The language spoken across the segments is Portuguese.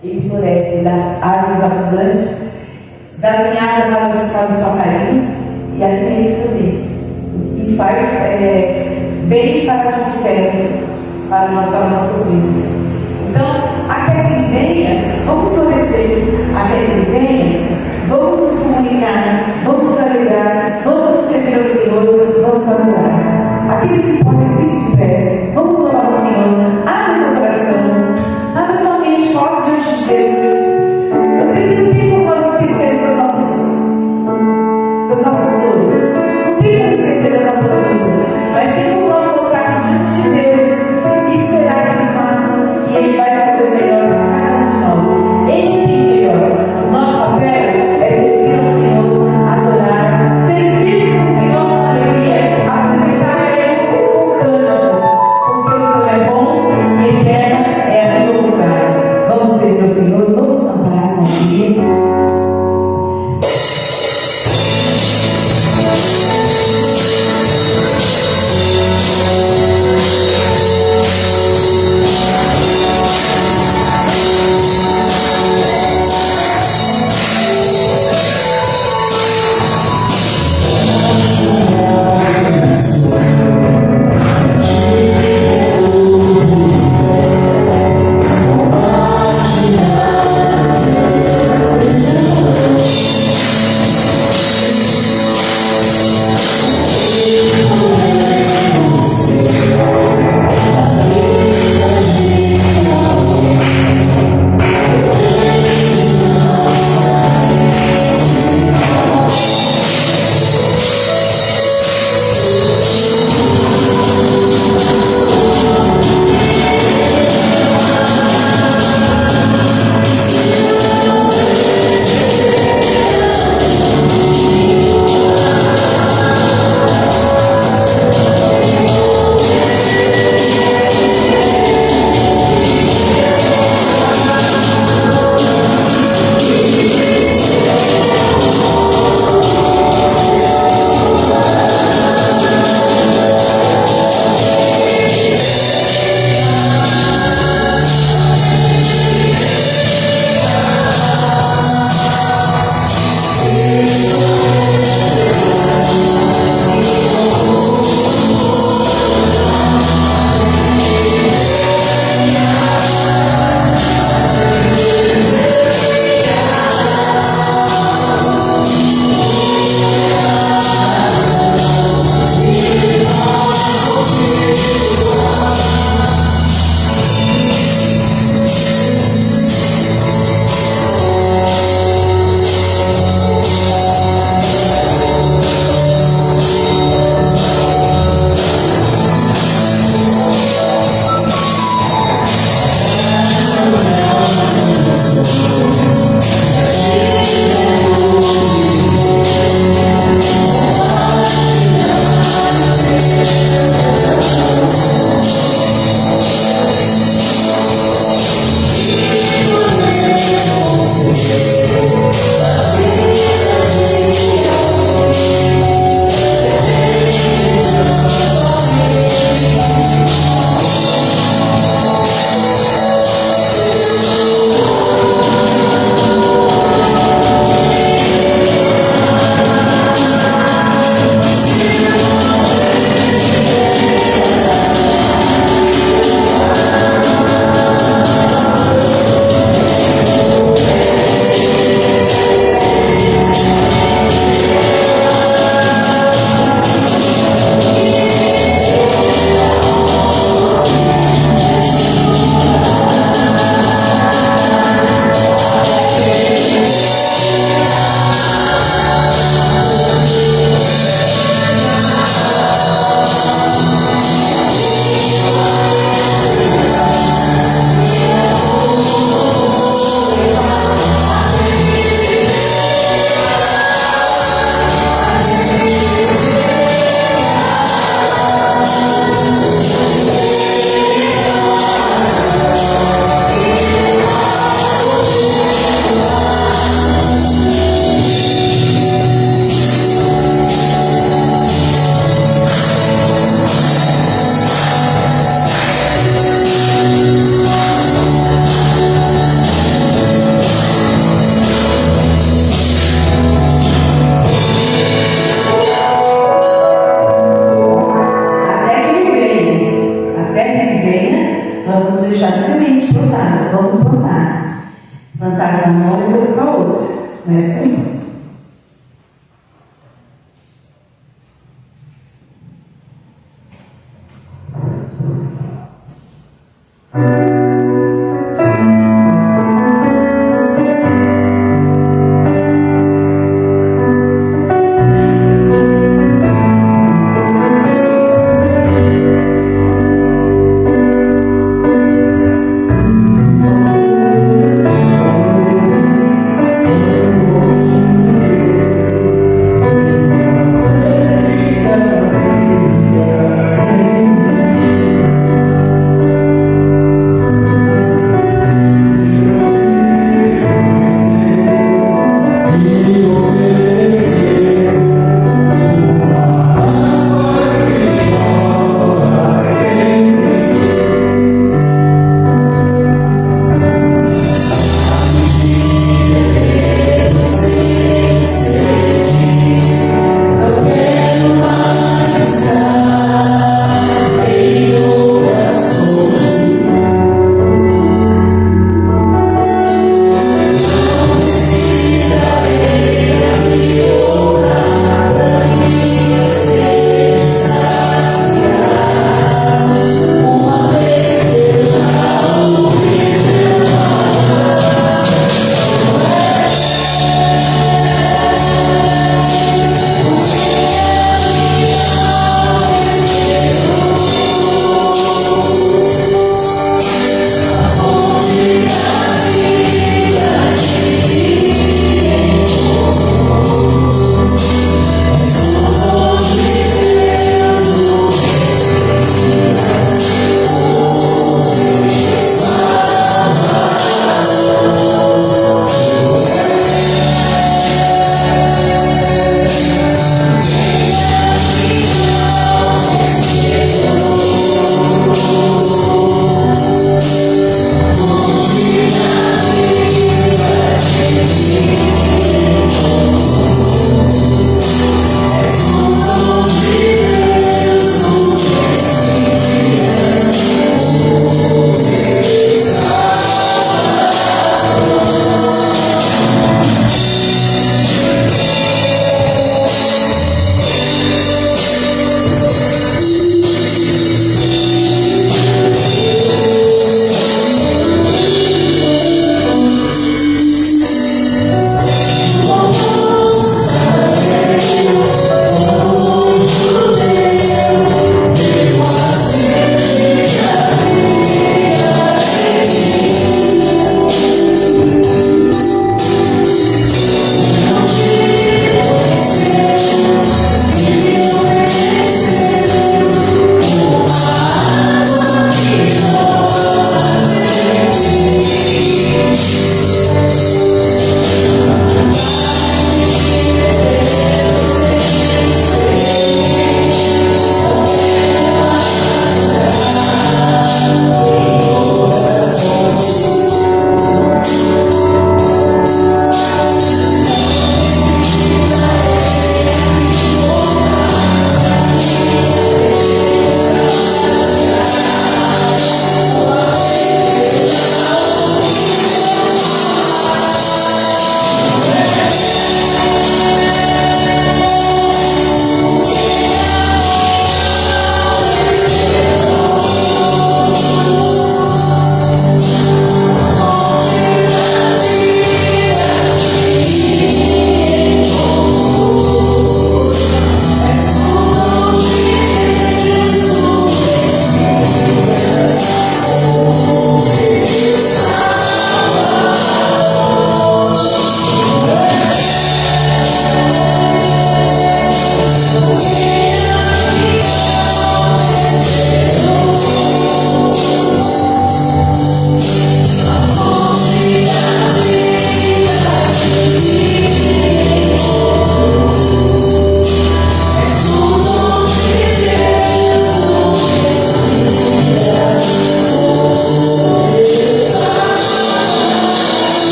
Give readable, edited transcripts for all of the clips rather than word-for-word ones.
Ele floresce, dá árvores abundantes, dá ninhada para os passarinhos e alimento também. E faz bem para o cérebro, para nossas vidas. Então, até que ele venha, vamos florescer. Até que ele venha, vamos nos comunicar, vamos nos alegrar, vamos servir ao Senhor, vamos adorar. Aqueles que podem vir de pé, vamos louvar o Senhor. Abre o teu coração, abre tua mente, coloque diante de Deus. Eu sei que não tem como nós esquecermos das nossas dores, não tem como esquecer das nossas lutas, mas tem como nós colocarmos diante de Deus e esperar que Ele faça, e Ele vai fazer o melhor para cada um de nós. Ele tem o melhor. O nosso papel é servir ao Senhor, adorar, servir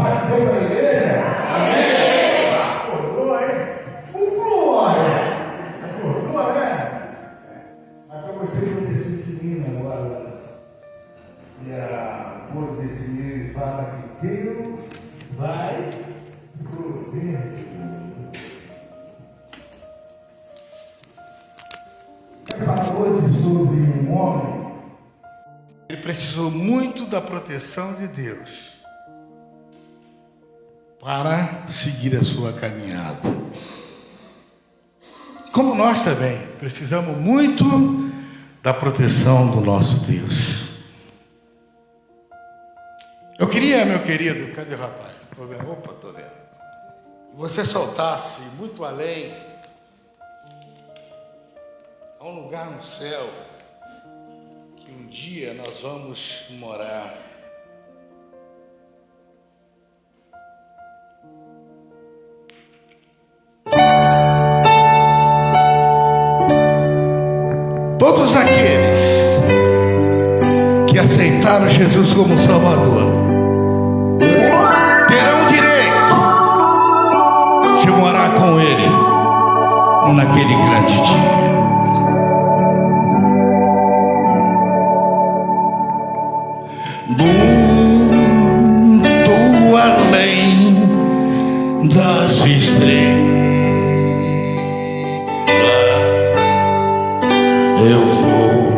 paz de Deus na igreja? Amém! Acordou, hein? Glória! Acordou, né? Mas para você não ter sido divino agora. E a cor desse livro fala que Deus vai prover. Quero falar hoje sobre um homem. Ele precisou muito da proteção de Deus para seguir a sua caminhada. Como nós também precisamos muito da proteção do nosso Deus. Eu queria, meu querido, cadê o rapaz? Estou vendo, opa, estou vendo. Que você soltasse muito além, a um lugar no céu, que um dia nós vamos morar. Todos aqueles que aceitaram Jesus como Salvador terão direito de morar com Ele naquele grande dia. Muito além das estrelas eu vou,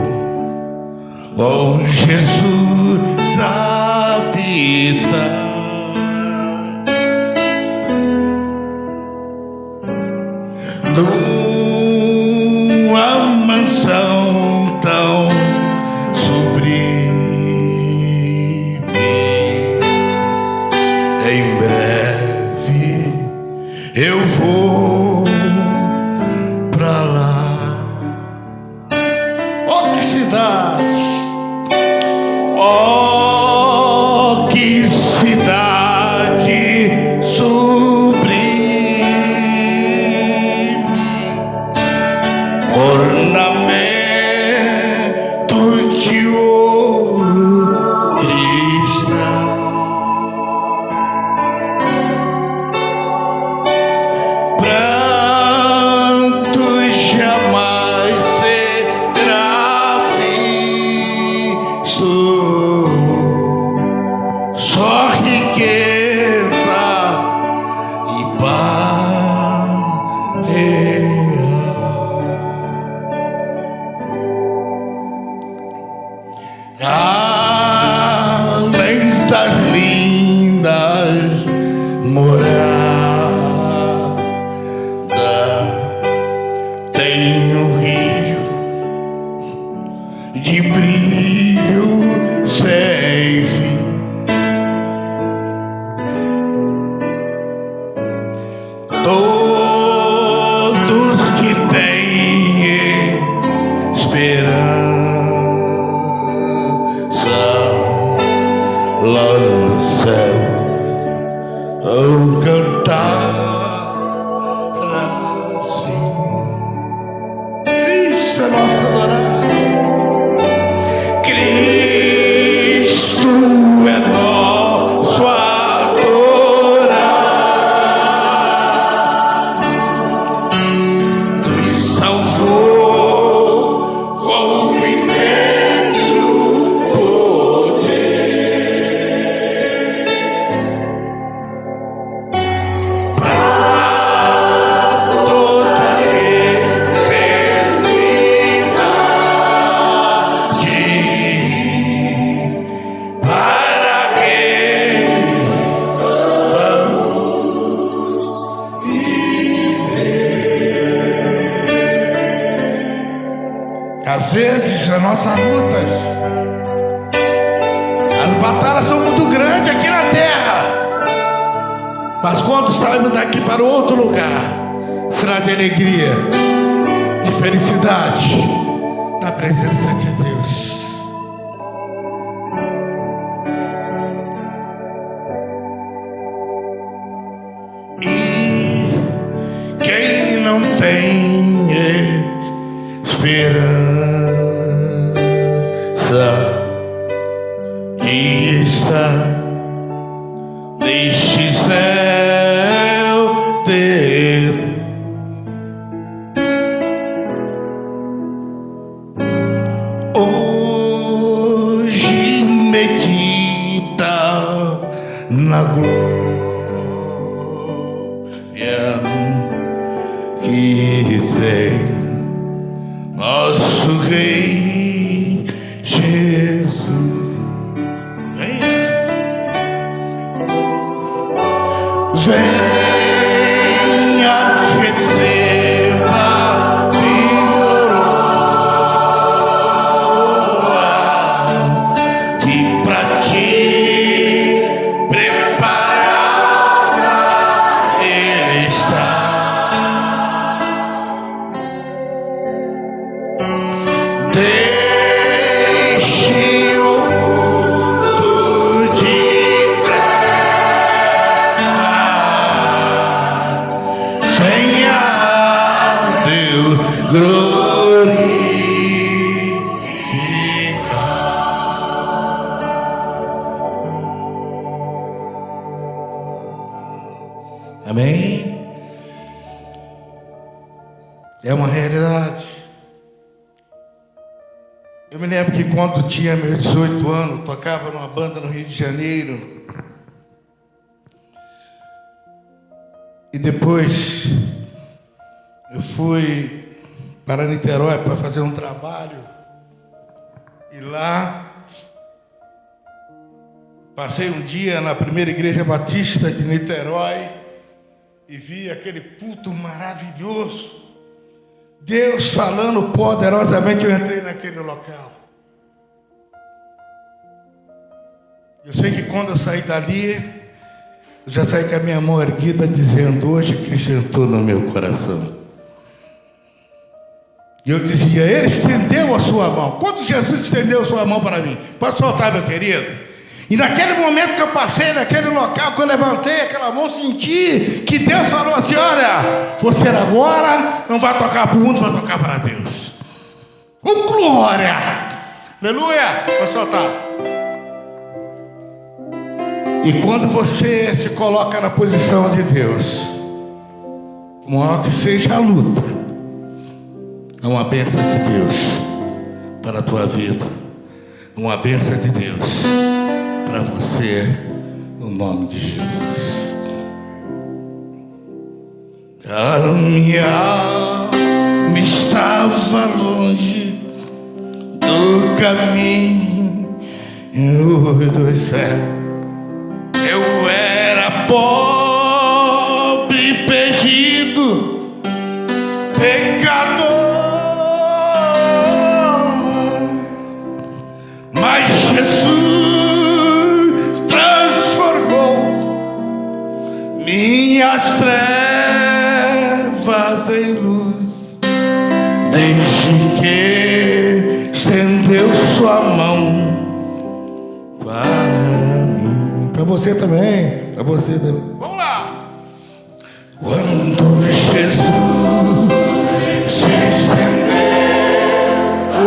onde Jesus habita. Numa mansão tão sublime, em breve eu vou pra lá. Oh, que cidade! Oh, que cidade sublime! Ornamento de ouro cristal, pranto jamais será visto, só riqueza e paz real. Além das lindas moradas, tem um rio de brilho sem fim. Todos que têm esperança lá no céu vão cantar assim. Cristo é nosso adorado. Cristo é nosso adorado. Nos salvou com imenso poder, pra toda a eternidade, para quem vamos viver. Às vezes as nossas lutas, as batalhas são muito grandes aqui na terra, mas quando saímos daqui para outro lugar, será de alegria, de felicidade, na presença de Deus. E quem não tem esperança de estar medita na glória que tem nosso Rei Jesus. Venha, receba coroa que pra ti preparada Ele está. Deixe o mundo de trevas, venha Deus glorificar. Amém? É uma realidade. Eu me lembro que quando tinha meus 18 anos, tocava numa banda no Rio de Janeiro. E depois eu fui para Niterói para fazer um trabalho. E lá passei um dia na primeira igreja batista de Niterói e vi aquele culto maravilhoso. Deus falando poderosamente, eu entrei naquele local. Eu sei que quando eu saí dali, eu já saí com a minha mão erguida, dizendo: hoje Cristo entrou no meu coração. E eu dizia: Ele estendeu a sua mão. Quando Jesus estendeu a sua mão para mim? Pode soltar, meu querido. E naquele momento que eu passei naquele local, que eu levantei aquela mão, senti que Deus falou assim: olha, você agora não vai tocar para o mundo, vai tocar para Deus. Glória! Aleluia! Pode soltar. E quando você se coloca na posição de Deus, maior que seja a luta, é uma bênção de Deus para a tua vida, uma bênção de Deus para você, no nome de Jesus. A minha alma estava longe do caminho do céu. Eu era pobre, perdido, pecador. Mas Jesus transformou minhas trevas em luz, desde que estendeu sua mão para mim. Para você também, para você também. Vamos lá! Quando Jesus se estendeu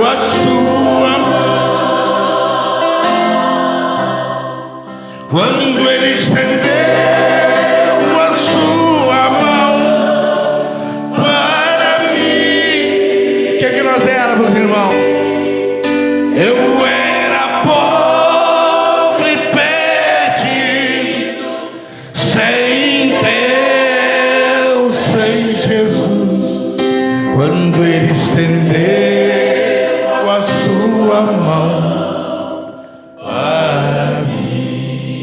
a sua mão, quando Ele estendeu a sua mão para mim, o que é que nós éramos, irmão? Eu era pobre, perdido, sem Deus, sem Jesus. Quando Ele estendeu a sua mão para mim,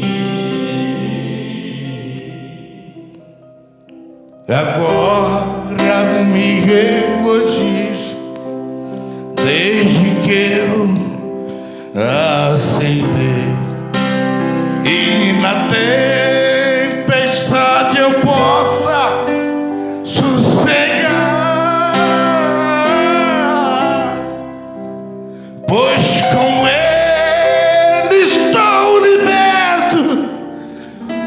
agora me regozijo, desde que eu aceitei, e na tempestade eu possa sossegar, pois com Ele estou liberto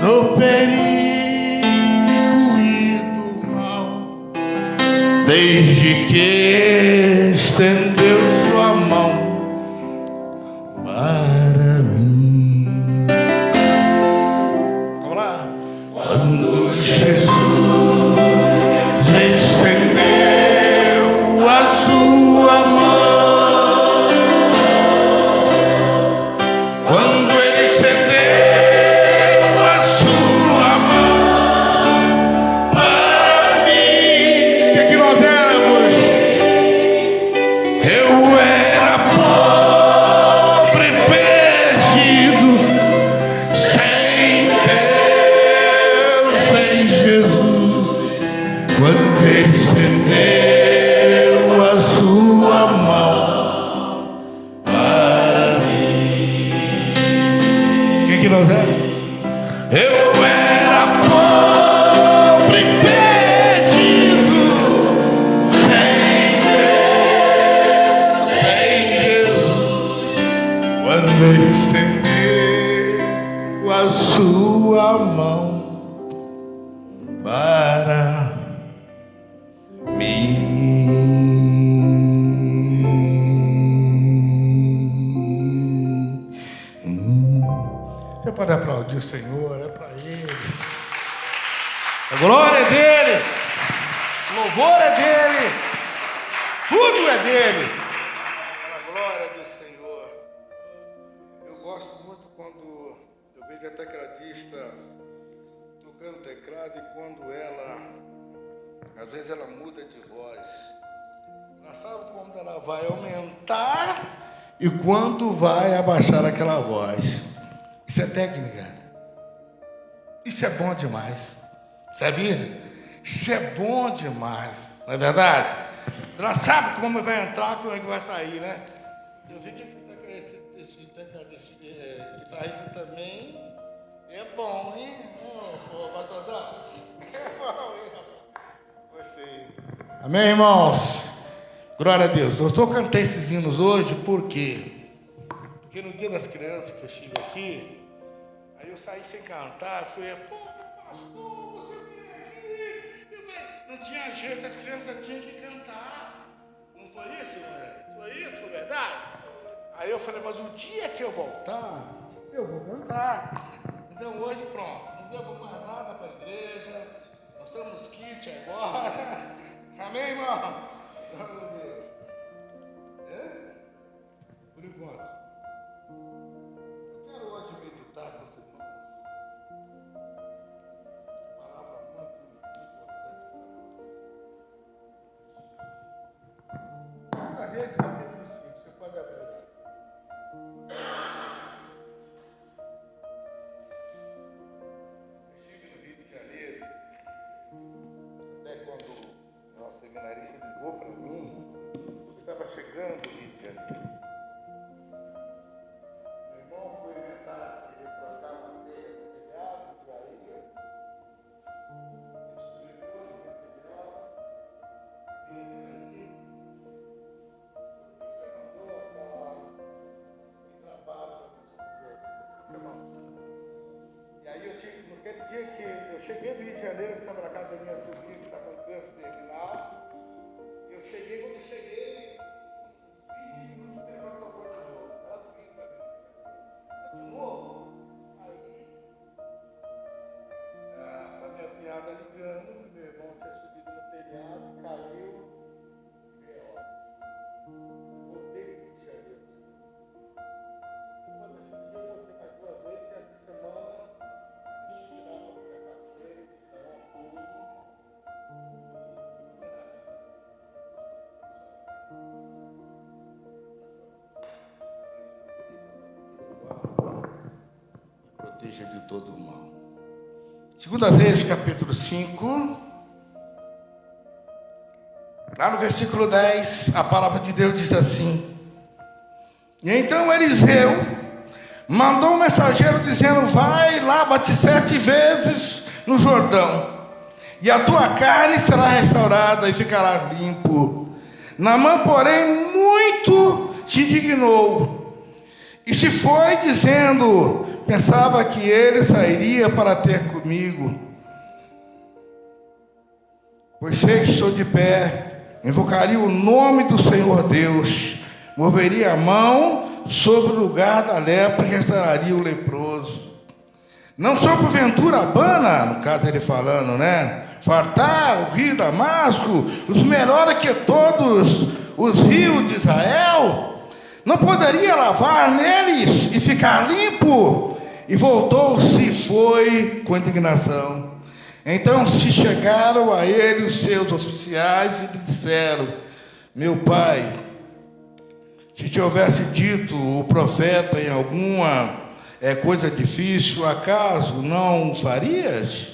do perigo e do mal, desde que estendeu sua mão para mim. Vamos lá. Quando Jesus estendeu a sua mão, quando nós éramos. Eu era pobre e perdido, sem Deus, sem Jesus. Quando Ele estendeu a sua mão para mim. Você pode aplaudir o Senhor, é para Ele. A glória é dEle, o louvor é dEle, tudo é dEle. A glória do Senhor. Eu gosto muito quando eu vejo a tecladista tocando teclado e quando ela, às vezes ela muda de voz. Ela sabe quando ela vai aumentar e quando vai abaixar aquela voz. Isso é técnica. Isso é bom demais. Sabia? Isso é bom demais. Não é verdade? Ela sabe como vai entrar, como é que vai sair, né? Eu vi que esse guitarrista também é bom, hein? Ô, Baltazar? É bom, hein, rapaz? Você. Amém, irmãos? Glória a Deus. Eu só cantei esses hinos hoje, por quê? Porque no dia das crianças que eu estive aqui, aí eu saí sem cantar, fui, pô, pastor, você vem aqui. Não tinha jeito, as crianças tinham que cantar. Não foi isso, né? Foi isso, verdade? Aí eu falei, mas o dia que eu voltar, eu vou cantar. Então hoje, pronto, não devo mais nada para a igreja, nós estamos kit agora. Amém, irmão? Glória a Deus. É? Por enquanto. Eu quero hoje meditar com os irmãos. Uma palavra muito importante para nós. Zacarias capítulo 5, você pode abrir lá. Eu estive no Rio de Janeiro, até quando o nosso seminarista ligou para mim, eu estava chegando no Rio de Janeiro. Meu irmão foi inventar, ele trocar uma telha no telhado, caía, ele explicou no material, veio aqui, você mandou aquela trabalho para e aí eu tive, naquele dia que eu cheguei no Rio de Janeiro, eu estava na casa da minha sobrinha que está com câncer terminal. Eu cheguei, quando eu cheguei, 20 minutos de telefone tocou de novo. Ela domingo para mim. De novo, aí a minha piada ligando, meu irmão tinha subido no telhado, caiu, voltei para o Rio de Janeiro. Quando esse dia eu voltei para 2 vezes, e essa semana eu cheguei lá para conversar com eles, estavam tudo. Proteja de todo o mal. 2 Reis, capítulo 5. Lá no versículo 10, a palavra de Deus diz assim: E então Eliseu mandou um mensageiro dizendo: Vai, lava-te 7 vezes no Jordão, e a tua carne será restaurada e ficarás limpo. Naamã, porém, muito se indignou e se foi dizendo: Pensava que ele sairia para ter comigo, pois sei que estou de pé, invocaria o nome do Senhor Deus, moveria a mão sobre o lugar da lepra e restauraria o leproso. Não sou porventura Abana, no caso ele falando, né? Fartar o rio Damasco, os melhores que todos os rios de Israel? Não poderia lavar neles e ficar limpo? E voltou-se e foi com indignação. Então se chegaram a ele os seus oficiais e lhe disseram: Meu pai, se te houvesse dito o profeta em alguma coisa difícil, acaso não o farias?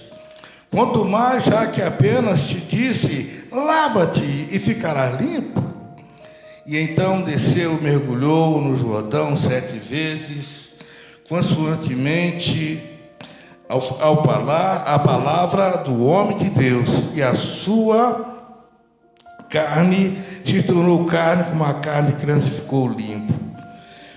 Quanto mais, já que apenas te disse: lava-te e ficarás limpo. E então desceu, mergulhou no Jordão 7 vezes, consoantemente ao falar a palavra do homem de Deus, e a sua carne se tornou carne, como a carne de criança ficou limpo.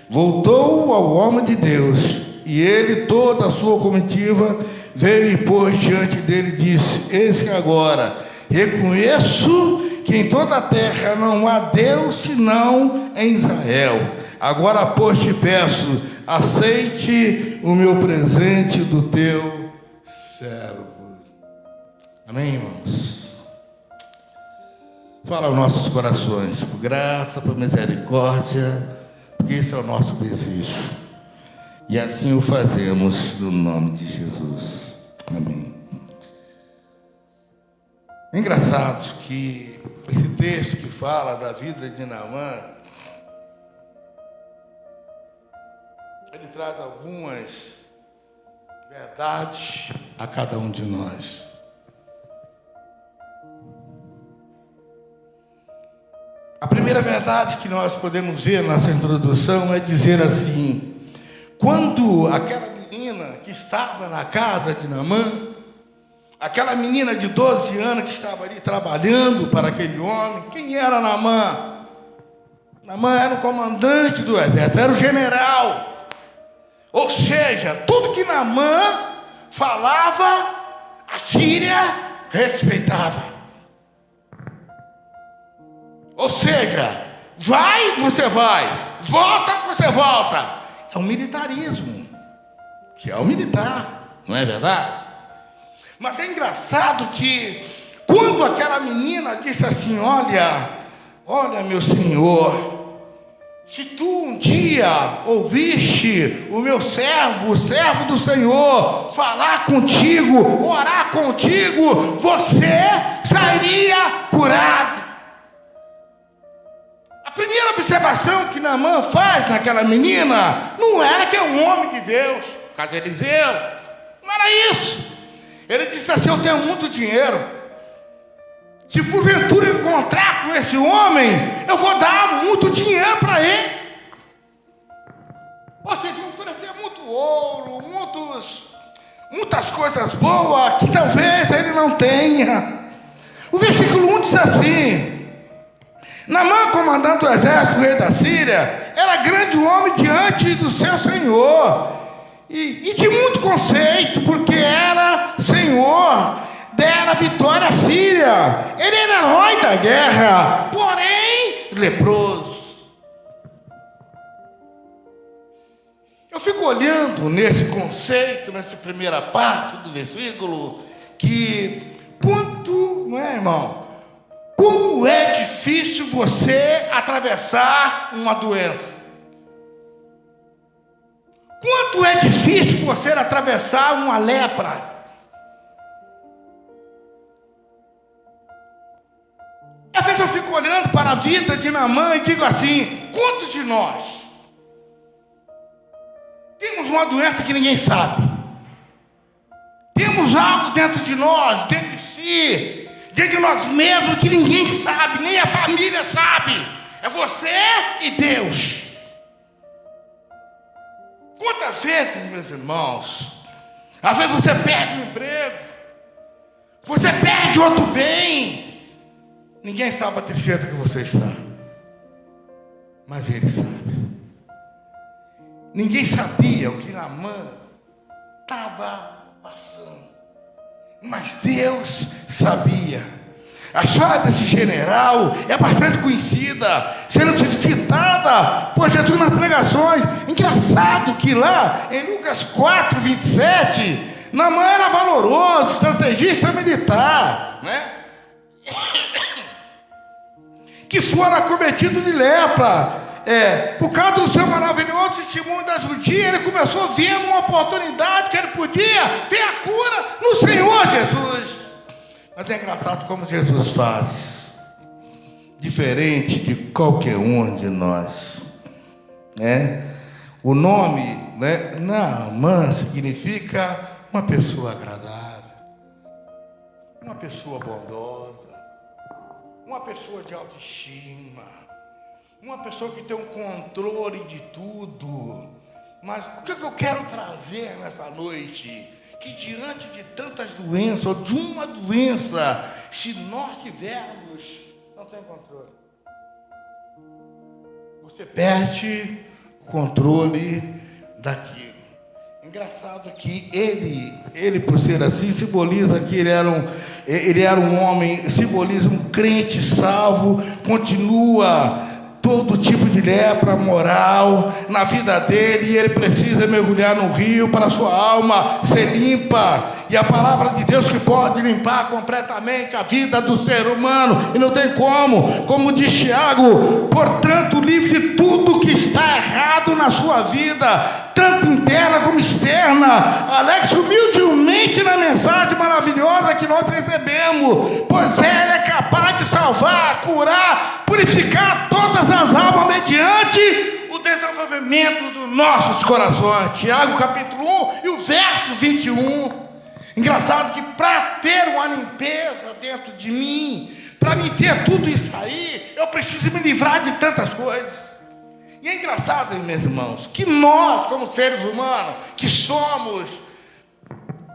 Voltou ao homem de Deus, e ele, toda a sua comitiva, veio e pôs diante dele e disse: eis que agora reconheço que em toda a terra não há Deus senão em Israel. Agora, pois, te peço, aceite o meu presente do teu servo. Amém, irmãos? Fala aos nossos corações, por graça, por misericórdia, porque esse é o nosso desejo. E assim o fazemos no nome de Jesus. Amém. É engraçado que esse texto que fala da vida de Naamã, ele traz algumas verdades a cada um de nós. A primeira verdade que nós podemos ver nessa introdução é dizer assim: quando aquela menina que estava na casa de Naamã, aquela menina de 12 anos que estava ali trabalhando para aquele homem, quem era Naamã? Naamã era o comandante do exército, era o general. Ou seja, tudo que Naamã falava, a Síria respeitava. Ou seja, vai, você vai, volta, você volta. É o militarismo, que é o militar, não é verdade? Mas é engraçado que quando aquela menina disse assim: olha meu senhor, se tu um dia ouviste o meu servo, o servo do Senhor, falar contigo, orar contigo, você sairia curado. A primeira observação que Naamã faz naquela menina não era que é um homem de Deus, caso Eliseu, não era isso. Ele disse assim: eu tenho muito dinheiro, se porventura eu encontrar com esse homem, eu vou dar muito dinheiro para ele. Ou seja, oferecer muito ouro, muitas coisas boas que talvez ele não tenha. O versículo 1 diz assim: Naamã, comandante do exército, rei da Síria, era grande homem diante do seu senhor, e de muito conceito, porque era senhor, dera vitória à Síria. Ele era herói da guerra, porém leproso. Eu fico olhando nesse conceito, nessa primeira parte do versículo, que quanto, não é, irmão? Como é difícil você atravessar uma doença. Quanto é difícil você atravessar uma lepra. Às vezes eu fico olhando para a vida de Naamã e digo assim: quantos de nós temos uma doença que ninguém sabe? Temos algo dentro de nós, dentro de si, dentro de nós mesmos, que ninguém sabe, nem a família sabe. É você e Deus. Quantas vezes, meus irmãos, às vezes você perde um emprego, você perde outro bem, ninguém sabe a tristeza que você está, mas Ele sabe. Ninguém sabia o que Naamã estava passando, mas Deus sabia. A história desse general é bastante conhecida, sendo citada por Jesus nas pregações. Engraçado que lá em Lucas 4, 27, Naamã era valoroso, estrategista militar, né? Que fora acometido de lepra. Por causa do seu maravilhoso testemunho da judia, ele começou vendo uma oportunidade que ele podia ter a cura no Senhor Jesus. Mas é engraçado como Jesus faz, diferente de qualquer um de nós, né? O nome, né, Naamã significa uma pessoa agradável, uma pessoa bondosa, uma pessoa de autoestima, uma pessoa que tem um controle de tudo, Mas o que eu quero trazer nessa noite? Que diante de tantas doenças, ou de uma doença, se nós tivermos, não tem controle. Você perde o controle daquilo. Engraçado que ele por ser assim, simboliza que ele era um homem, simboliza um crente salvo, continua todo tipo de lepra moral na vida dele, e ele precisa mergulhar no rio para a sua alma ser limpa, e a palavra de Deus que pode limpar completamente a vida do ser humano, e não tem como diz Tiago, portanto livre de tudo que está errado na sua vida, tanto interna como externa. Alex, humildemente na mensagem maravilhosa que nós recebemos, pois ele é capaz de salvar, curar, purificar todas as almas mediante o desenvolvimento dos nossos corações. Tiago capítulo 1 e o verso 21. Engraçado que para ter uma limpeza dentro de mim, para me ter tudo isso aí, eu preciso me livrar de tantas coisas. E é engraçado, meus irmãos, que nós, como seres humanos, que somos,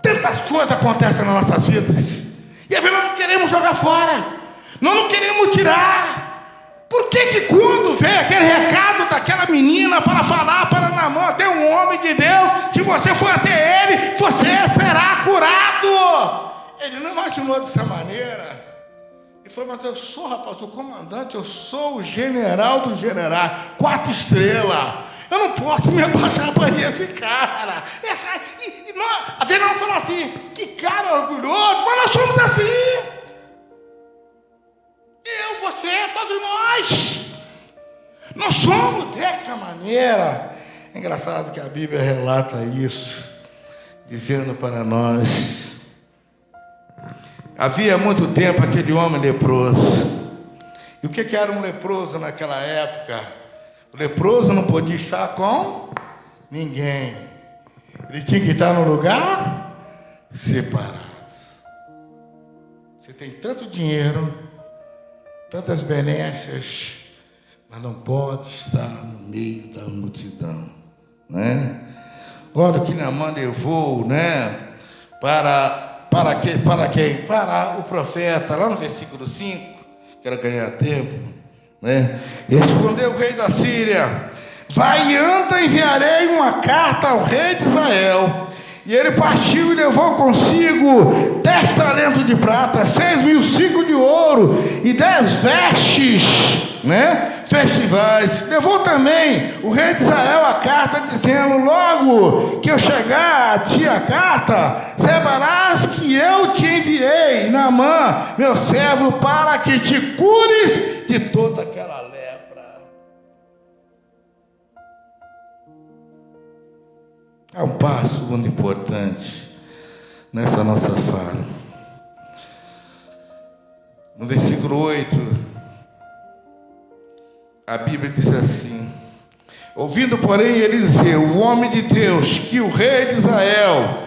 tantas coisas acontecem nas nossas vidas, e às vezes nós não queremos jogar fora, nós não queremos tirar. Por que quando vem aquele recado daquela menina para falar para Naamã, tem um homem de Deus, se você for até ele, você será curado? Ele não imaginou dessa maneira. Ele falou, mas eu sou, rapaz, o comandante, eu sou o general dos generais, 4 estrelas. Eu não posso me abaixar para esse cara. Às vezes nós vamos falar assim, que cara orgulhoso, mas nós somos assim. Eu, você, todos nós somos dessa maneira. É engraçado que a Bíblia relata isso, dizendo para nós, havia muito tempo aquele homem leproso. E o que era um leproso naquela época? O leproso não podia estar com ninguém, ele tinha que estar no lugar separado. Você tem tanto dinheiro, tantas benécias, mas não pode estar no meio da multidão, né? Olha o que Naamã levou, né? Para quem? Para o profeta, lá no versículo 5, quero ganhar tempo, né? Respondeu o rei da Síria, vai e anda, enviarei uma carta ao rei de Israel. E ele partiu e levou consigo 10 talentos de prata, 6.000 ciclos de ouro e 10 vestes, né? Festivais. Levou também o rei de Israel a carta, dizendo, logo que eu chegar a ti a carta, saberás que eu te enviei, Naamã, meu servo, para que te cures de toda aquela lepra. Há um passo muito importante nessa nossa fala. No versículo 8, a Bíblia diz assim, ouvindo, porém, Eliseu, o homem de Deus, que o rei de Israel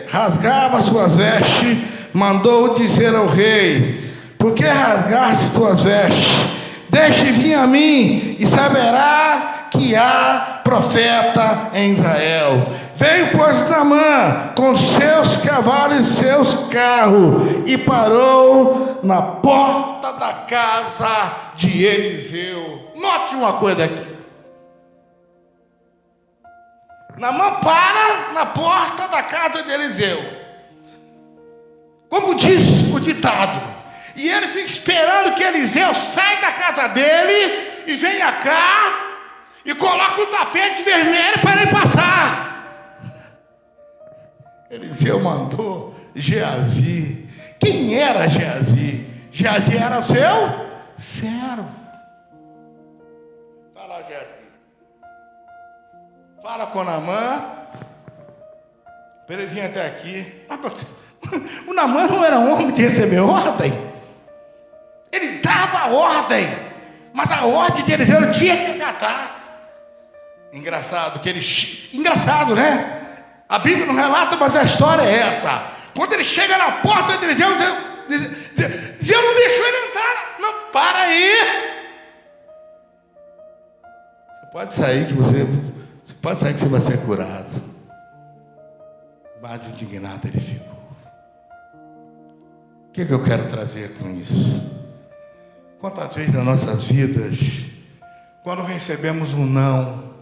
rasgava suas vestes, mandou dizer ao rei, por que rasgaste tuas vestes? Deixe vir a mim e saberá que há profeta em Israel. Veio, pois, Naamã com seus cavalos e seus carros e parou na porta da casa de Eliseu. Note uma coisa aqui. Naamã para na porta da casa de Eliseu, como diz o ditado, e ele fica esperando que Eliseu saia da casa dele e venha cá e coloca o tapete vermelho para ele passar. Eliseu mandou Geazi. Quem era Geazi? Geazi era o seu servo. Fala, Geazi. Fala com Naamã para ele vir até aqui. O Naamã não era homem de receber ordem. Ele dava ordem, mas a ordem de Eliseu ele tinha que acatar. Engraçado, engraçado, né? A Bíblia não relata, mas a história é essa. Quando ele chega na porta de Eliseu, Eliseu não deixou ele entrar. Não, para aí. Você pode sair que você Você pode sair que você vai ser curado. Mas indignado ele ficou. O que eu quero trazer com isso? Quantas vezes nas nossas vidas, quando recebemos um não,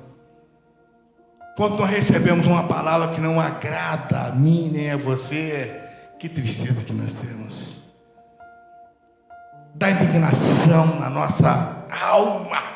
quando nós recebemos uma palavra que não agrada a mim nem a você, que tristeza que nós temos. Dá indignação na nossa alma.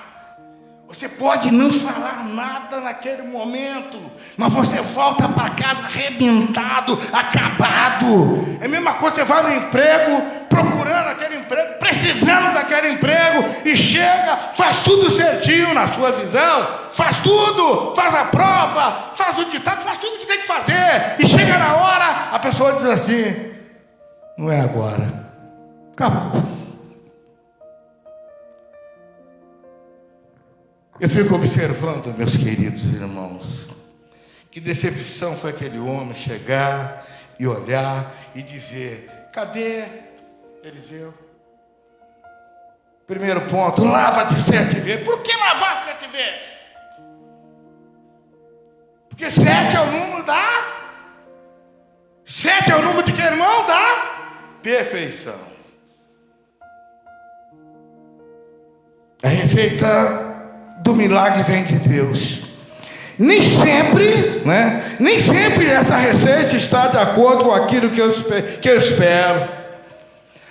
Você pode não falar nada naquele momento, mas você volta para casa arrebentado, acabado. É a mesma coisa, você vai no emprego, procurando aquele emprego, precisando daquele emprego, e chega, faz tudo certinho na sua visão, faz tudo, faz a prova, faz o ditado, faz tudo que tem que fazer, e chega na hora, a pessoa diz assim: não é agora, acabou. Eu fico observando, meus queridos irmãos, que decepção foi aquele homem chegar e olhar e dizer: cadê Eliseu? Primeiro ponto, lava-te 7 vezes. Por que lavar 7 vezes? Porque 7 é o número da... 7 é o número de que, irmão? Da perfeição. A receita do milagre vem de Deus. Nem sempre, né? Nem sempre essa receita está de acordo com aquilo que eu espero.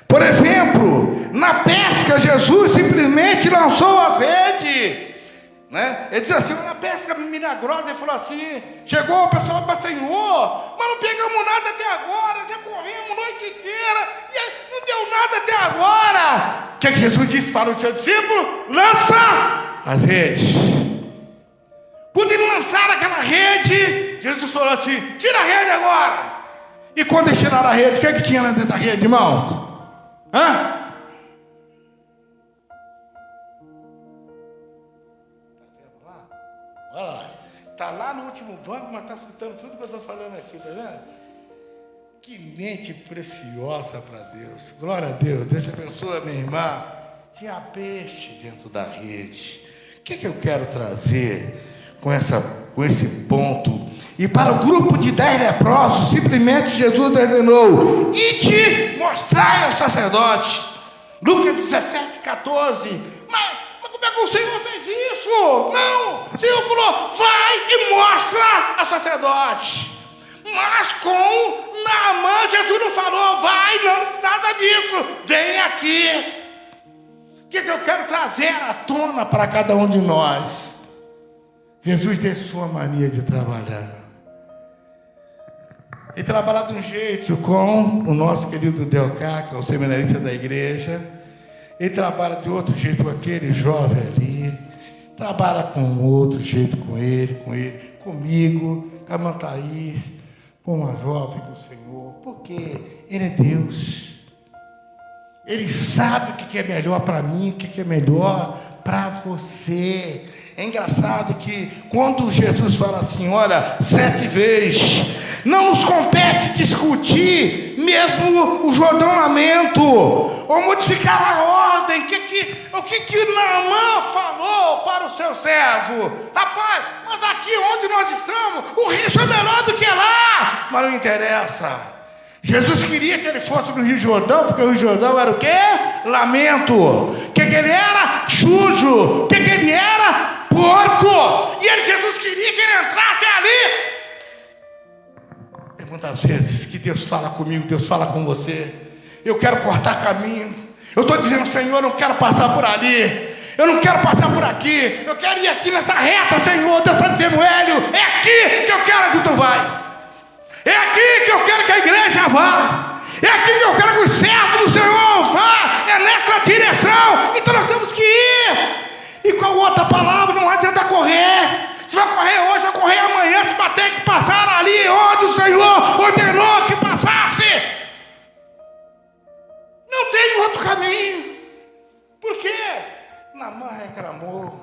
Por exemplo, na pesca, Jesus simplesmente lançou as redes, né? Ele diz assim, na pesca milagrosa, ele falou assim, chegou o pessoal, mas Senhor, mas não pegamos nada até agora, já corremos a noite inteira, e não deu nada até agora. O que Jesus disse para o seu discípulo? Lança as redes. Quando eles lançaram aquela rede, Jesus falou assim, tira a rede agora. E quando eles tiraram a rede, o que tinha lá dentro da rede, irmão? Hã? Olha lá, está lá no último banco, mas está escutando tudo que eu estou falando aqui, tá vendo? Que mente preciosa para Deus. Glória a Deus. Deus te abençoe, minha irmã. Tinha peixe dentro da rede. O que eu quero trazer com esse ponto? E para o grupo de 10 leprosos, simplesmente Jesus ordenou: ide mostrai ao sacerdote. Lucas 17, 14. Mas como é que o Senhor fez isso? Não, o Senhor falou, vai e mostra ao sacerdote. Mas com Naamã, Jesus não falou, vai, não, nada disso, vem aqui. O que eu quero trazer à tona para cada um de nós? Jesus tem sua mania de trabalhar. Ele trabalha de um jeito com o nosso querido Delcá, que é o seminarista da igreja. Ele trabalha de outro jeito com aquele jovem ali. Trabalha com outro jeito com ele, comigo, com a irmã Thaís, com a jovem do Senhor. Porque Ele é Deus. Ele sabe o que é melhor para mim, o que é melhor para você. É engraçado que quando Jesus fala assim, olha, 7 vezes, não nos compete discutir mesmo o jordanamento, ou modificar a ordem. O que Naamã falou para o seu servo? Rapaz, mas aqui onde nós estamos, o rio é melhor do que lá. Mas não interessa. Jesus queria que ele fosse para o Rio Jordão, porque o Rio Jordão era o quê? Lamento. O que ele era? Sujo. O que ele era? Porco. E Jesus queria que ele entrasse ali. E muitas vezes que Deus fala comigo, Deus fala com você. Eu quero cortar caminho. Eu estou dizendo, Senhor, eu não quero passar por ali. Eu não quero passar por aqui. Eu quero ir aqui nessa reta, Senhor. Deus está dizendo, Hélio, é aqui que eu quero que tu vai. É aqui que eu quero que a igreja vá. É aqui que eu quero que os servos do Senhor vá. É nessa direção. Então nós temos que ir. E com a outra palavra, não adianta correr. Se vai correr hoje, vai correr amanhã. Se vai ter que passar ali onde o Senhor ordenou que passasse. Não tem outro caminho. Por quê? Naamã reclamou.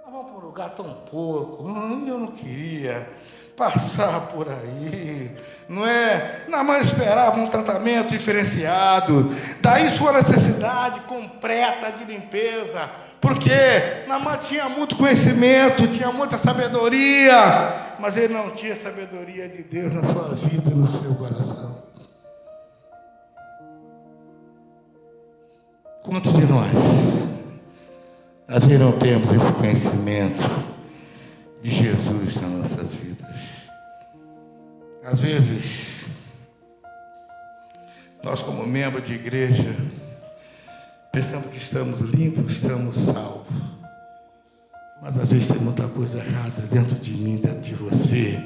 Nós vamos para um lugar tão pouco. Eu não queria passar por aí. Não é? Naamã esperava um tratamento diferenciado. Daí sua necessidade completa de limpeza. Porque Naamã tinha muito conhecimento, tinha muita sabedoria, mas ele não tinha sabedoria de Deus na sua vida e no seu coração. Quantos de nós não temos esse conhecimento de Jesus nas nossas vidas? Às vezes, nós como membro de igreja, pensamos que estamos limpos, estamos salvos. Mas às vezes tem muita coisa errada dentro de mim, dentro de você,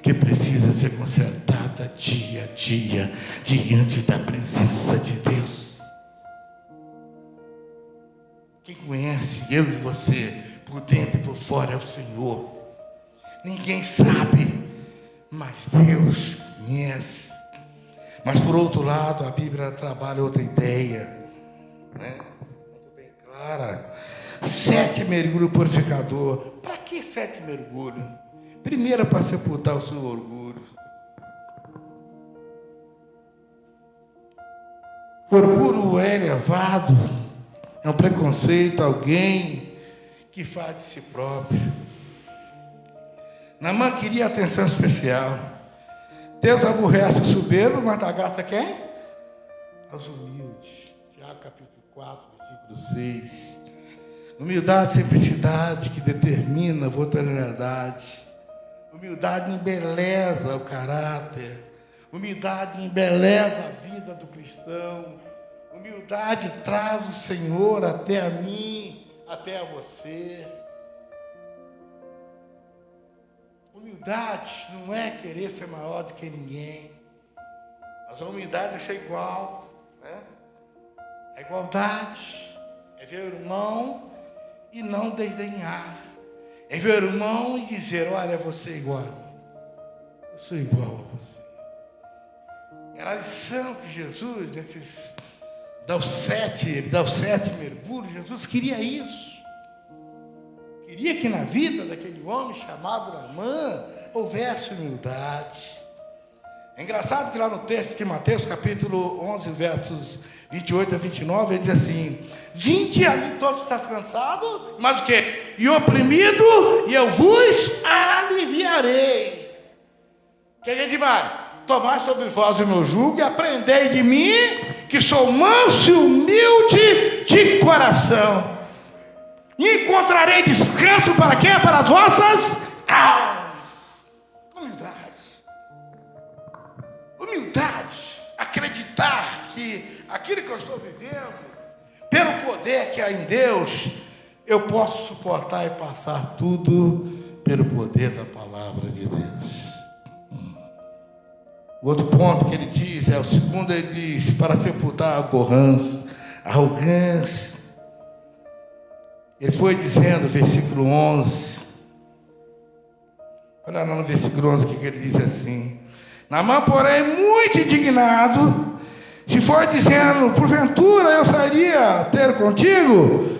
que precisa ser consertada dia a dia, diante da presença de Deus. Quem conhece eu e você, por dentro e por fora, é o Senhor. Ninguém sabe, mas Deus conhece. Mas por outro lado, a Bíblia trabalha outra ideia, né? Muito bem clara. 7 mergulhos purificador. Para que 7 mergulhos? Primeiro, para sepultar o seu orgulho. O orgulho é elevado, é um preconceito, alguém que faz de si próprio. Naamã queria atenção especial. Deus aborrece o soberbo, mas dá graça a quem? Aos humildes. Tiago capítulo 4, versículo 6. Humildade, simplicidade que determina a voluntariedade. Humildade embeleza o caráter. Humildade embeleza a vida do cristão. Humildade traz o Senhor até a mim, até a você. Humildade não é querer ser maior do que ninguém. Mas a humildade é ser igual, né? A igualdade é ver o irmão e não desdenhar. É ver o irmão e dizer: olha, você é igual a mim. Eu sou igual a você. Era a lição que Jesus, ele dá os 7 mergulhos. Jesus queria isso. Queria que na vida daquele homem chamado Naamã houvesse humildade. É engraçado que lá no texto de Mateus, capítulo 11, versos 28 a 29, ele diz assim: vinde a mim todos estás cansados, mas o quê? E oprimido, e eu vos aliviarei. O que é demais? Tomai sobre vós o meu jugo e aprendei de mim, que sou manso e humilde de coração. E encontrarei descanso para quê? Para as vossas almas. Humildade. Humildade. Acreditar que aquilo que eu estou vivendo, pelo poder que há em Deus, eu posso suportar e passar tudo pelo poder da palavra de Deus. O outro ponto que ele diz, o segundo, ele diz, para sepultar a arrogância. Ele foi dizendo, versículo 11, olha lá no versículo 11 que ele diz assim: Naamã, porém, muito indignado, se foi dizendo, porventura eu sairia ter contigo,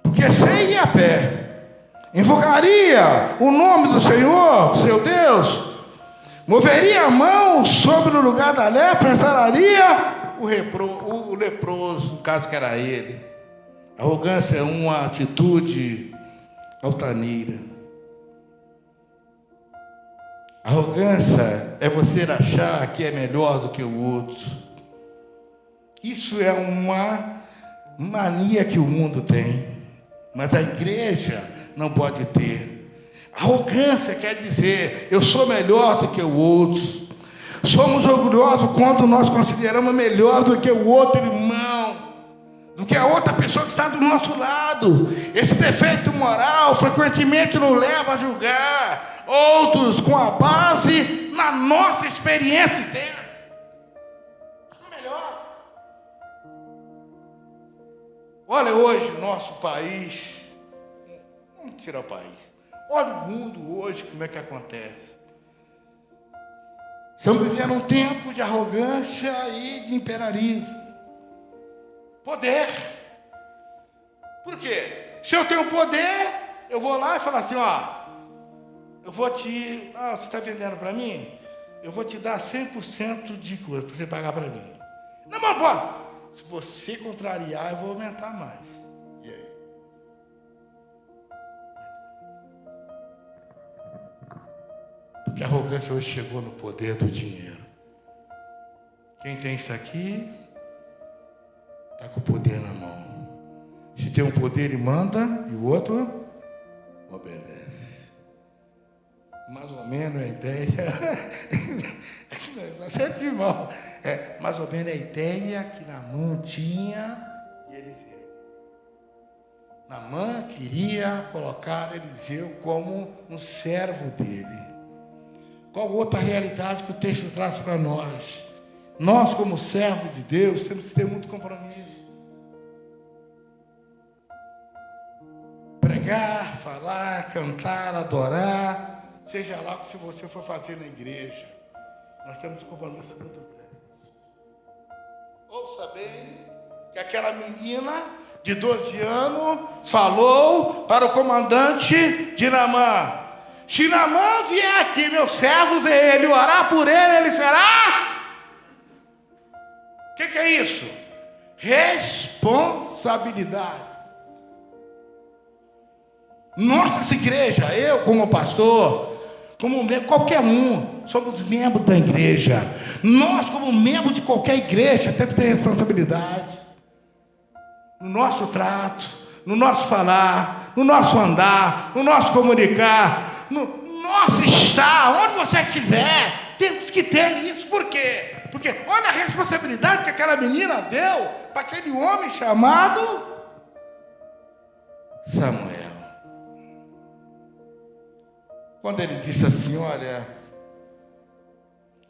porque sei ir a pé, invocaria o nome do Senhor, seu Deus, moveria a mão sobre o lugar da lepra, sararia o leproso, no caso que era ele. Arrogância é uma atitude altaneira. Arrogância é você achar que é melhor do que o outro. Isso é uma mania que o mundo tem, mas a igreja não pode ter. Arrogância quer dizer, eu sou melhor do que o outro. Somos orgulhosos quando nós consideramos melhor do que o outro irmão, do que a outra pessoa que está do nosso lado. Esse defeito moral frequentemente nos leva a julgar outros com a base na nossa experiência externa. Melhor. Olha hoje o nosso país. Vamos tirar o país. Olha o mundo hoje, como é que acontece. Estamos vivendo um tempo de arrogância e de imperialismo. Poder. Por quê? Se eu tenho poder, eu vou lá e falo assim, ó, eu vou te... Ah, você está vendendo para mim? Eu vou te dar 100% de coisa para você pagar para mim. Não, mas pô, se você contrariar, eu vou aumentar mais. E aí? Porque a arrogância hoje chegou no poder do dinheiro. Quem tem isso aqui, está com o poder na mão. Se tem um poder, ele manda, e o outro obedece. Mais ou menos a ideia. Está certo, irmão. Mais ou menos a ideia que Naamã tinha e Eliseu. Naamã queria colocar Eliseu como um servo dele. Qual outra realidade que o texto traz para nós? Nós, como servos de Deus, temos que ter muito compromisso. Pregar, falar, cantar, adorar, seja lá o que você for fazer na igreja, nós temos um compromisso muito grande. Ouça bem que aquela menina de 12 anos falou para o comandante de Naamã: se Naamã vier aqui, meu servo, ver ele, orar por ele será... O que é isso? Responsabilidade. Nossa igreja, eu como pastor, como membro, qualquer um, somos membros da igreja. Nós, como membro de qualquer igreja, temos que ter responsabilidade. No nosso trato, no nosso falar, no nosso andar, no nosso comunicar, no nosso estar, onde você estiver, temos que ter isso. Por quê? Porque olha a responsabilidade que aquela menina deu para aquele homem chamado Samuel. Quando ele disse assim: olha,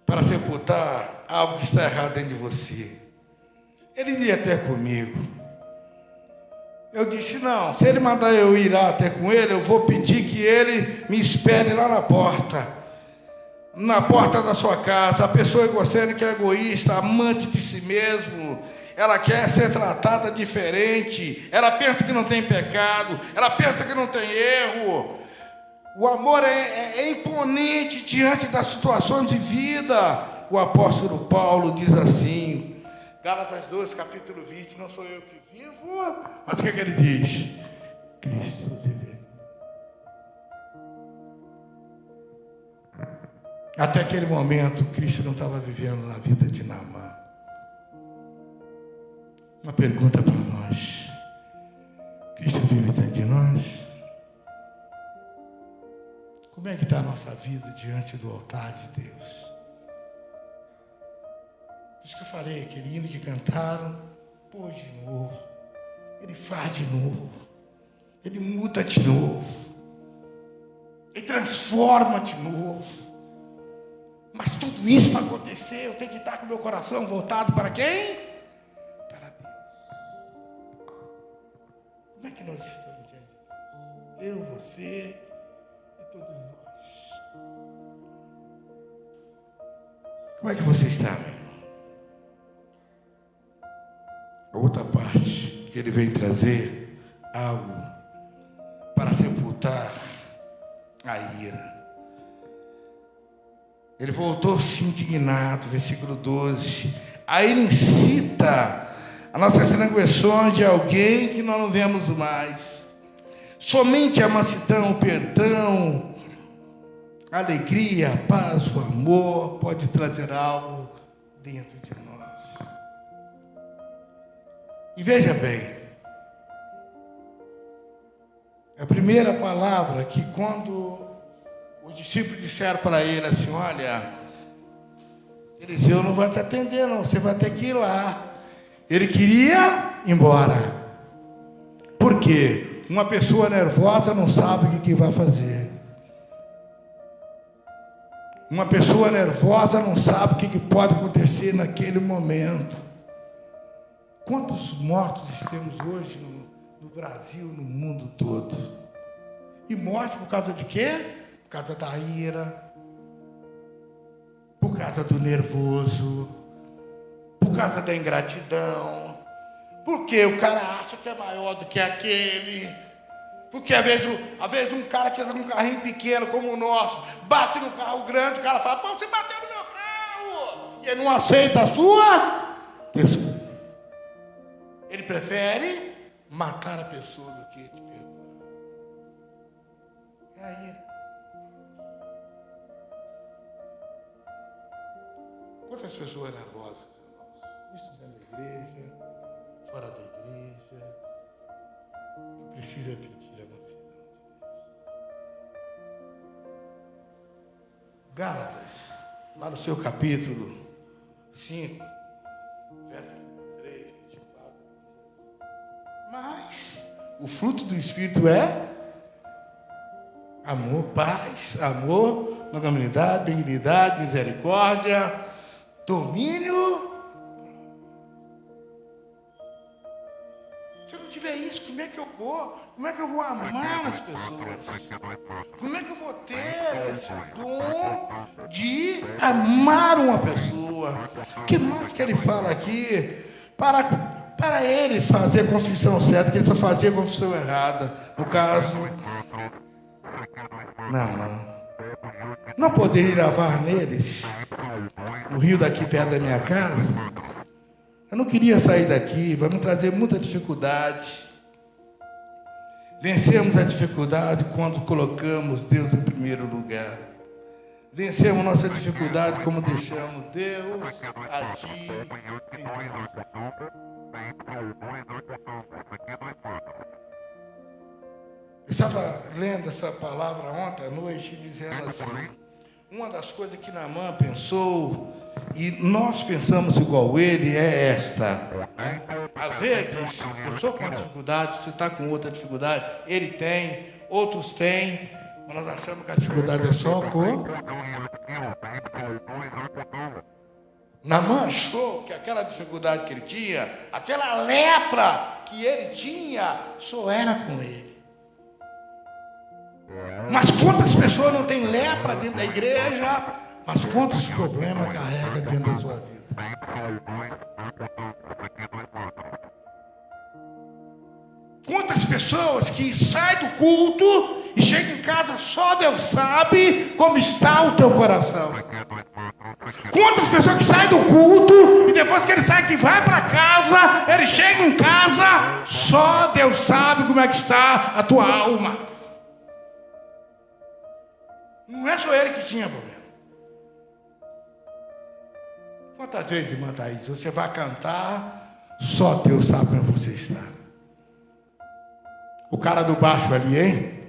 para sepultar algo que está errado dentro de você, ele iria até comigo. Eu disse: não, se ele mandar eu ir lá até com ele, eu vou pedir que ele me espere lá na porta da sua casa. A pessoa egocêntrica, egoísta, amante de si mesmo, ela quer ser tratada diferente, ela pensa que não tem pecado, ela pensa que não tem erro. O amor é imponente diante das situações de vida. O apóstolo Paulo diz assim, Gálatas 2, capítulo 20, não sou eu que vivo, mas o que ele diz? Cristo vive. Até aquele momento, Cristo não estava vivendo na vida de Naamã. Uma pergunta para nós: Cristo vive dentro de nós? Como é que está a nossa vida diante do altar de Deus? Por isso que eu falei, aquele hino que cantaram, pôs de novo, ele faz de novo, ele muda de novo, ele transforma de novo. Mas tudo isso para acontecer, eu tenho que estar com o meu coração voltado para quem? Para Deus. Como é que nós estamos diante de Deus? Eu, você e todos nós. Como é que você está, meu irmão? A outra parte que ele vem trazer algo para sepultar a ira. Ele voltou-se indignado, versículo 12. Aí ele incita a nossas transgressões de alguém que nós não vemos mais. Somente a mansidão, o perdão, a alegria, a paz, o amor pode trazer algo dentro de nós. E veja bem, a primeira palavra que quando os discípulos disseram para ele assim: olha, Eliseu não vai te atender não, você vai ter que ir lá. Ele queria ir embora. Por quê? Uma pessoa nervosa não sabe o que vai fazer. Uma pessoa nervosa não sabe o que pode acontecer naquele momento. Quantos mortos temos hoje no Brasil, no mundo todo? E morte por causa de quê? Por causa da ira, por causa do nervoso, por causa da ingratidão, porque o cara acha que é maior do que aquele, Porque às vezes um cara que anda com um carrinho pequeno como o nosso, bate no carro grande, o cara fala, pô, você bateu no meu carro. E ele não aceita a sua desculpa. Ele prefere matar a pessoa do que te perdoar. E aí? Quantas pessoas nervosas, irmãos? Isso dentro da igreja, fora da igreja, que precisa pedir a mansidão de Deus. Gálatas, lá no seu capítulo 5, verso 23, 24. Mas o fruto do Espírito é amor, paz, amor, longanimidade, benignidade, misericórdia, domínio. Se eu não tiver isso, como é que eu vou? Como é que eu vou amar as pessoas? Como é que eu vou ter esse dom de amar uma pessoa? Que mais que ele fala aqui? Para ele fazer a confissão certa, que ele só fazia a confissão errada. No caso, não poderia ir lavar neles, no rio daqui perto da minha casa. Eu não queria sair daqui, vai me trazer muita dificuldade. Vencemos a dificuldade quando colocamos Deus em primeiro lugar. Vencemos nossa dificuldade como deixamos Deus agir em nós. Eu estava lendo essa palavra ontem à noite, dizendo assim, uma das coisas que Naamã pensou, e nós pensamos igual ele, é esta. Né? Às vezes, eu estou com uma dificuldade, você está com outra dificuldade, ele tem, outros têm, mas nós achamos que a dificuldade é só com... Naamã achou que aquela dificuldade que ele tinha, aquela lepra que ele tinha, só era com ele. Mas quantas pessoas não têm lepra dentro da igreja, mas quantos problemas carrega dentro da sua vida? Quantas pessoas que saem do culto e chegam em casa, só Deus sabe como está o teu coração. Quantas pessoas que saem do culto e depois que ele sai que vai para casa, ele chega em casa, só Deus sabe como é que está a tua alma. Não é só ele que tinha problema. Quantas vezes, irmã Thaís, você vai cantar, só Deus sabe como você está. O cara do baixo ali, hein?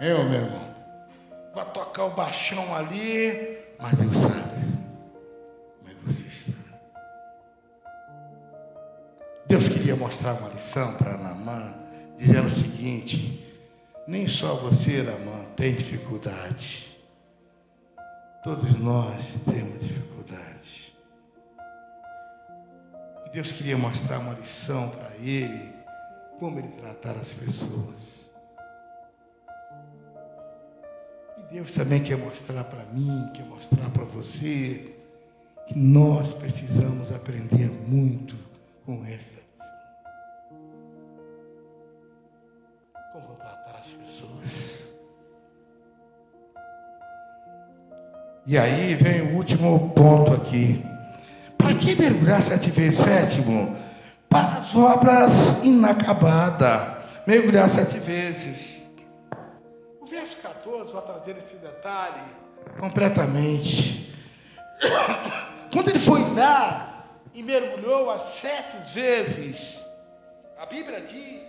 Eu, meu irmão. Vai tocar o baixão ali, mas Deus sabe como é que você está. Deus queria mostrar uma lição para Naamã, dizendo o seguinte: nem só você, Naamã, tem dificuldade. Todos nós temos dificuldade. E Deus queria mostrar uma lição para ele, como ele tratar as pessoas. E Deus também quer mostrar para mim, quer mostrar para você, que nós precisamos aprender muito com essa lição. Como tratar as pessoas. E aí vem o último ponto aqui. Para que mergulhar 7 vezes? Sétimo, para as obras inacabadas. Mergulhar 7 vezes. O verso 14 vai trazer esse detalhe completamente. Quando ele foi lá e mergulhou as 7 vezes, a Bíblia diz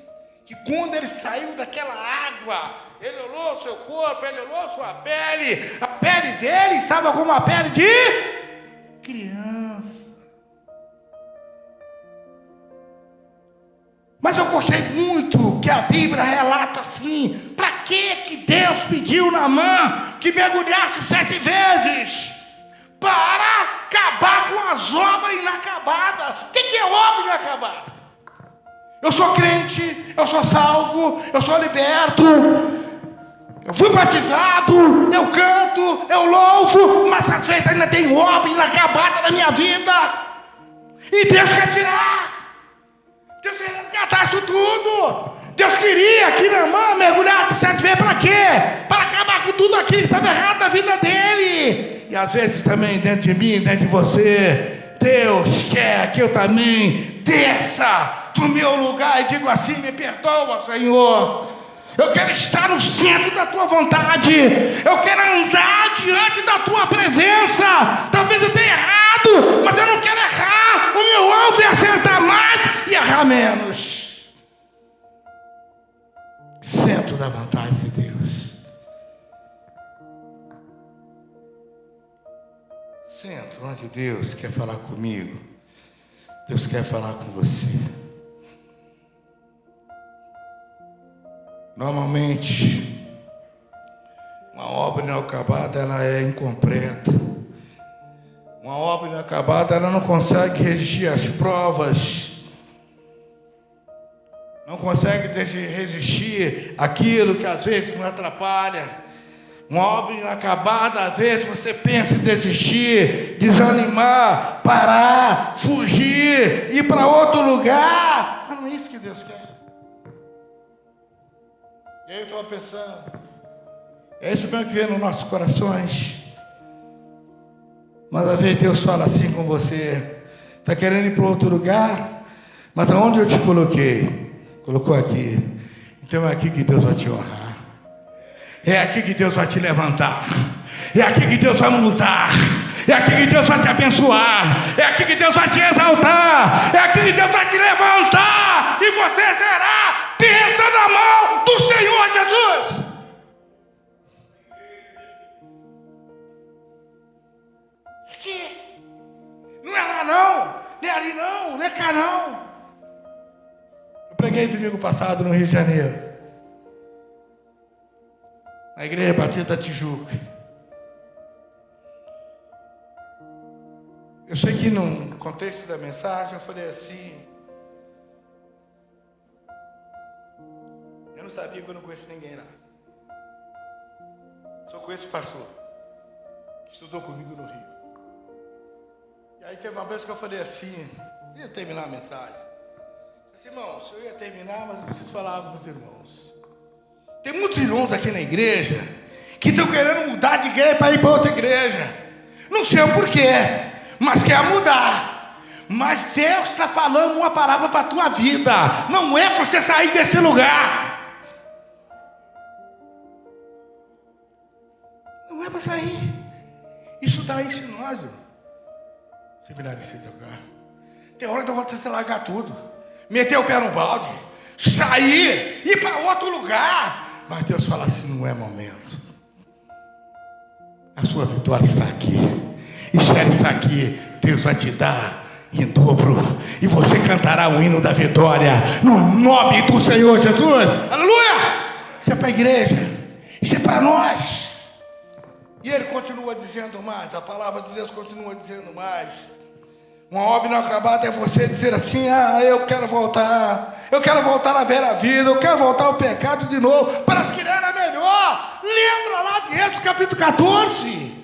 que quando ele saiu daquela água, ele olhou o seu corpo, ele olhou sua pele, a pele dele estava como a pele de criança. Mas eu gostei muito que a Bíblia relata assim: para que Deus pediu Naamã que mergulhasse 7 vezes? Para acabar com as obras inacabadas. O que é obra inacabada? Eu sou crente, eu sou salvo, eu sou liberto, eu fui batizado, eu canto, eu louvo, mas às vezes ainda tem obra inacabada na minha vida. E Deus quer tirar. Deus quer resgatar isso tudo. Deus queria que Naamã mergulhasse 7 vezes para quê? Para acabar com tudo aquilo que estava errado na vida dele. E às vezes também dentro de mim, dentro de você, Deus quer que eu também desça do meu lugar e digo assim: me perdoa, Senhor. Eu quero estar no centro da tua vontade. Eu quero andar diante da tua presença. Talvez eu tenha errado, mas eu não quero errar. O meu alvo é acertar mais e errar menos. Centro da vontade de Deus. Centro onde Deus quer falar comigo. Deus quer falar com você. Normalmente, uma obra inacabada, ela é incompleta. Uma obra inacabada, ela não consegue resistir às provas. Não consegue resistir àquilo que às vezes nos atrapalha. Uma obra inacabada, às vezes você pensa em desistir, desanimar, parar, fugir, ir para outro lugar. Mas não é isso que Deus quer. E aí eu estava pensando, é isso mesmo que vem nos nossos corações. Mas às vezes Deus fala assim com você: está querendo ir para outro lugar? Mas aonde eu te coloquei? Colocou aqui. Então é aqui que Deus vai te honrar. É aqui que Deus vai te levantar. É aqui que Deus vai mudar. É aqui que Deus vai te abençoar. É aqui que Deus vai te exaltar. É aqui que Deus vai te levantar. E você será bênção na mão do Senhor Jesus. Aqui. Não é lá não. Não é ali não. Não é cá não. Eu preguei domingo passado no Rio de Janeiro, na Igreja Batista da Tijuca. Eu sei que no contexto da mensagem eu falei assim: eu não sabia que eu não conheço ninguém lá. Só conheço o pastor que estudou comigo no Rio. E aí teve uma vez que eu falei assim, ia terminar a mensagem. Eu disse: irmãos, eu ia terminar, mas eu preciso falar com os irmãos. Tem muitos irmãos aqui na igreja que estão querendo mudar de igreja para ir para outra igreja. Não sei o porquê, mas quer mudar. Mas Deus está falando uma palavra para a tua vida. Não é para você sair desse lugar. Não é para sair. Isso dá isso em nós, seminarista de lugar. Tem hora que eu vou ter que largar tudo, meter o pé no balde, sair, ir para outro lugar. Mas Deus fala assim: não é momento. A sua vitória está aqui. E se ela está aqui, Deus vai te dar em dobro. E você cantará o hino da vitória no nome do Senhor Jesus. Aleluia! Isso é para a igreja. Isso é para nós. E ele continua dizendo mais. A palavra de Deus continua dizendo mais. Uma obra inacabada é você dizer assim: ah, eu quero voltar a ver a vida, eu quero voltar ao pecado de novo, para as que era melhor. Lembra lá de Êxodo capítulo 14,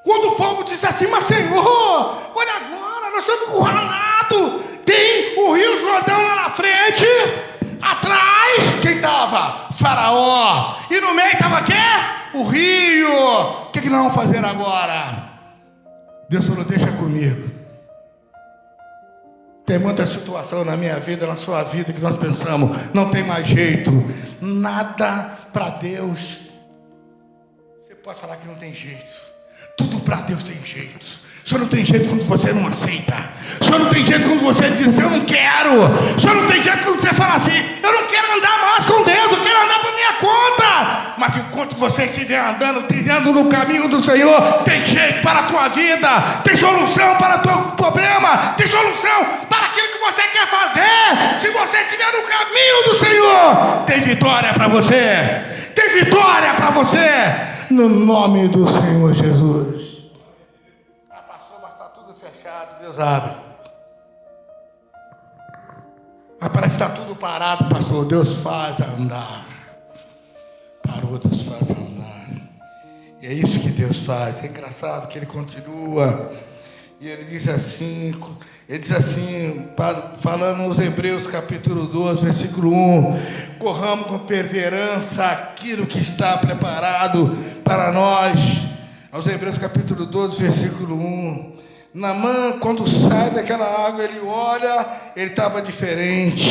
quando o povo disse assim: mas Senhor, olha agora, nós estamos encurralados, tem o rio Jordão lá na frente, atrás, quem estava? Faraó, e no meio estava quem? O rio. O que nós vamos fazer agora? Deus falou: deixa comigo. Tem muita situação na minha vida, na sua vida, que nós pensamos: não tem mais jeito. Nada para Deus. Você pode falar que não tem jeito. Tudo para Deus tem jeito. Só não tem jeito quando você não aceita. Só não tem jeito quando você diz: eu não quero. Só não tem jeito quando você fala assim: eu não quero andar mais com Deus, eu quero andar por minha conta. Mas enquanto você estiver andando, trilhando no caminho do Senhor, tem jeito para a tua vida, tem solução para o teu problema, tem solução para aquilo que você quer fazer. Se você estiver no caminho do Senhor, tem vitória para você. Tem vitória para você, no nome do Senhor Jesus. Mas está tudo fechado, Deus abre. Mas parece que está tudo parado, pastor. Deus faz andar. Parou, Deus faz andar. E é isso que Deus faz. É engraçado que Ele continua. E ele diz assim, falando nos Hebreus capítulo 12, versículo 1, corramos com perseverança aquilo que está preparado para nós. Aos Hebreus capítulo 12, versículo 1. Naamã, quando sai daquela água, ele olha, ele estava diferente.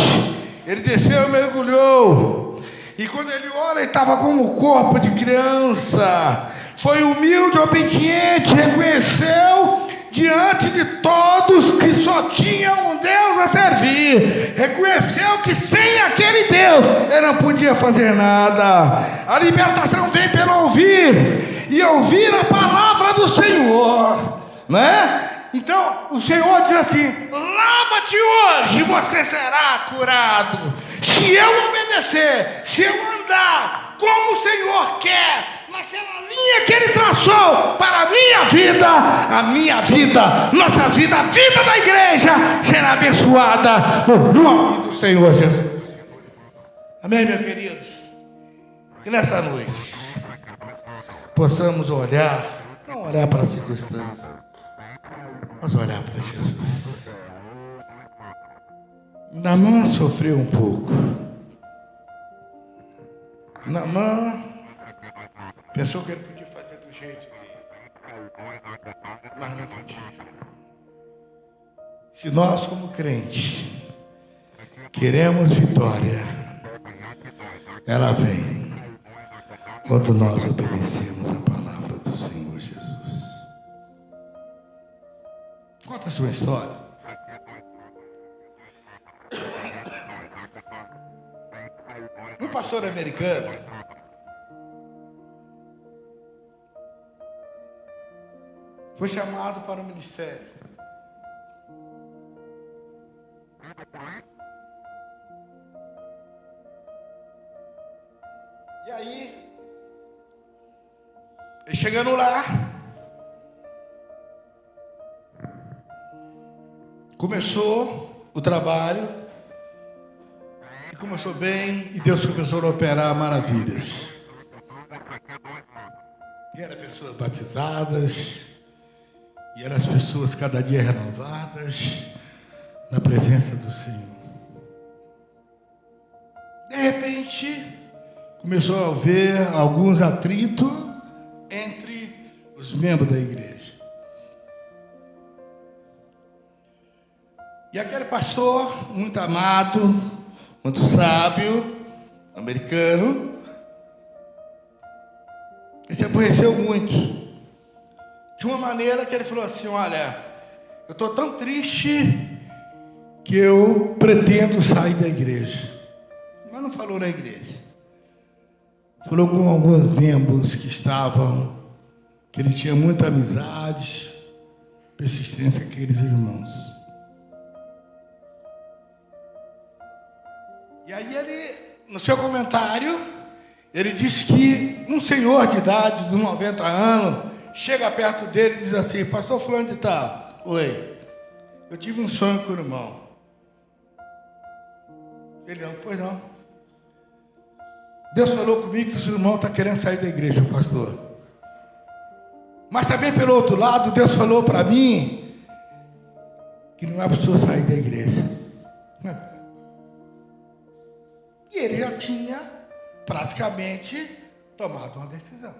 Ele desceu e mergulhou. E quando ele olha, ele estava como o corpo de criança. Foi humilde, obediente, reconheceu diante de todos que só tinha um Deus a servir. Reconheceu que sem aquele Deus ele não podia fazer nada. A libertação vem pelo ouvir, e ouvir a palavra do Senhor, né? Então o Senhor diz assim: lava-te hoje, você será curado. Se eu obedecer, se eu andar como o Senhor quer, naquela linha que Ele traçou para a minha vida, nossa vida, a vida da igreja será abençoada no nome do Senhor Jesus. Amém, meu querido? Que nessa noite possamos olhar, não olhar para as circunstâncias, mas olhar para Jesus. Naamã sofreu um pouco. Naamã pensou que ele podia fazer do jeito dele, mas não podia. Se nós, como crentes, queremos vitória, ela vem quando nós obedecemos a palavra do Senhor Jesus. Conta a sua história. Um pastor americano foi chamado para o ministério. E aí, ele chegando lá, começou o trabalho, e começou bem, e Deus começou a operar maravilhas. E eram pessoas batizadas, e eram as pessoas cada dia renovadas na presença do Senhor. De repente, começou a haver alguns atritos entre os membros da igreja. E aquele pastor, muito amado, muito sábio, americano, ele se aborreceu muito. De uma maneira que ele falou assim: olha, eu estou tão triste que eu pretendo sair da igreja. Mas não falou na igreja. Falou com alguns membros que estavam, que ele tinha muita amizade, persistência com aqueles irmãos. E aí ele, no seu comentário, ele disse que um senhor de idade, de 90 anos, chega perto dele e diz assim: pastor fulano de tal, oi, eu tive um sonho com o irmão. Ele não, pois não. Deus falou comigo que o seu irmão está querendo sair da igreja, pastor. Mas também pelo outro lado, Deus falou para mim que não é para o senhor sair da igreja. E ele já tinha praticamente tomado uma decisão.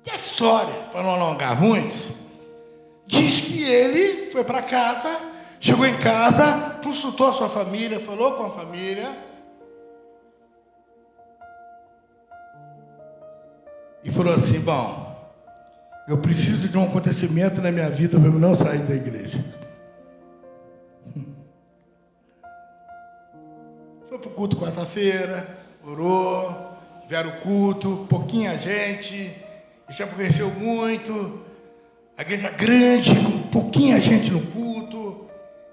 E a história, para não alongar muito, diz que ele foi para casa, chegou em casa, consultou a sua família, falou com a família, e falou assim: bom, eu preciso de um acontecimento na minha vida para eu não sair da igreja. Foi para o culto quarta-feira, orou, tiveram o culto, pouquinha gente, ele se aborreceu muito, a igreja grande, com pouquinha gente no culto.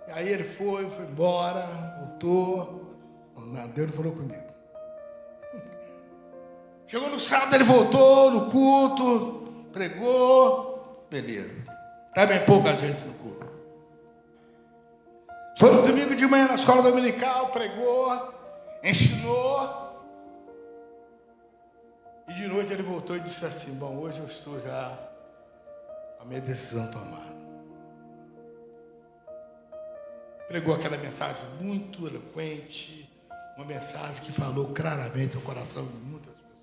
E aí ele foi embora, voltou, Deus falou comigo. Chegou no sábado, ele voltou no culto, pregou, beleza. Também pouca gente no culto. Foi no domingo de manhã na escola dominical, pregou, ensinou. E de noite ele voltou e disse assim: bom, hoje eu estou já a minha decisão tomada. Pregou aquela mensagem muito eloquente, uma mensagem que falou claramente ao coração de muitas pessoas.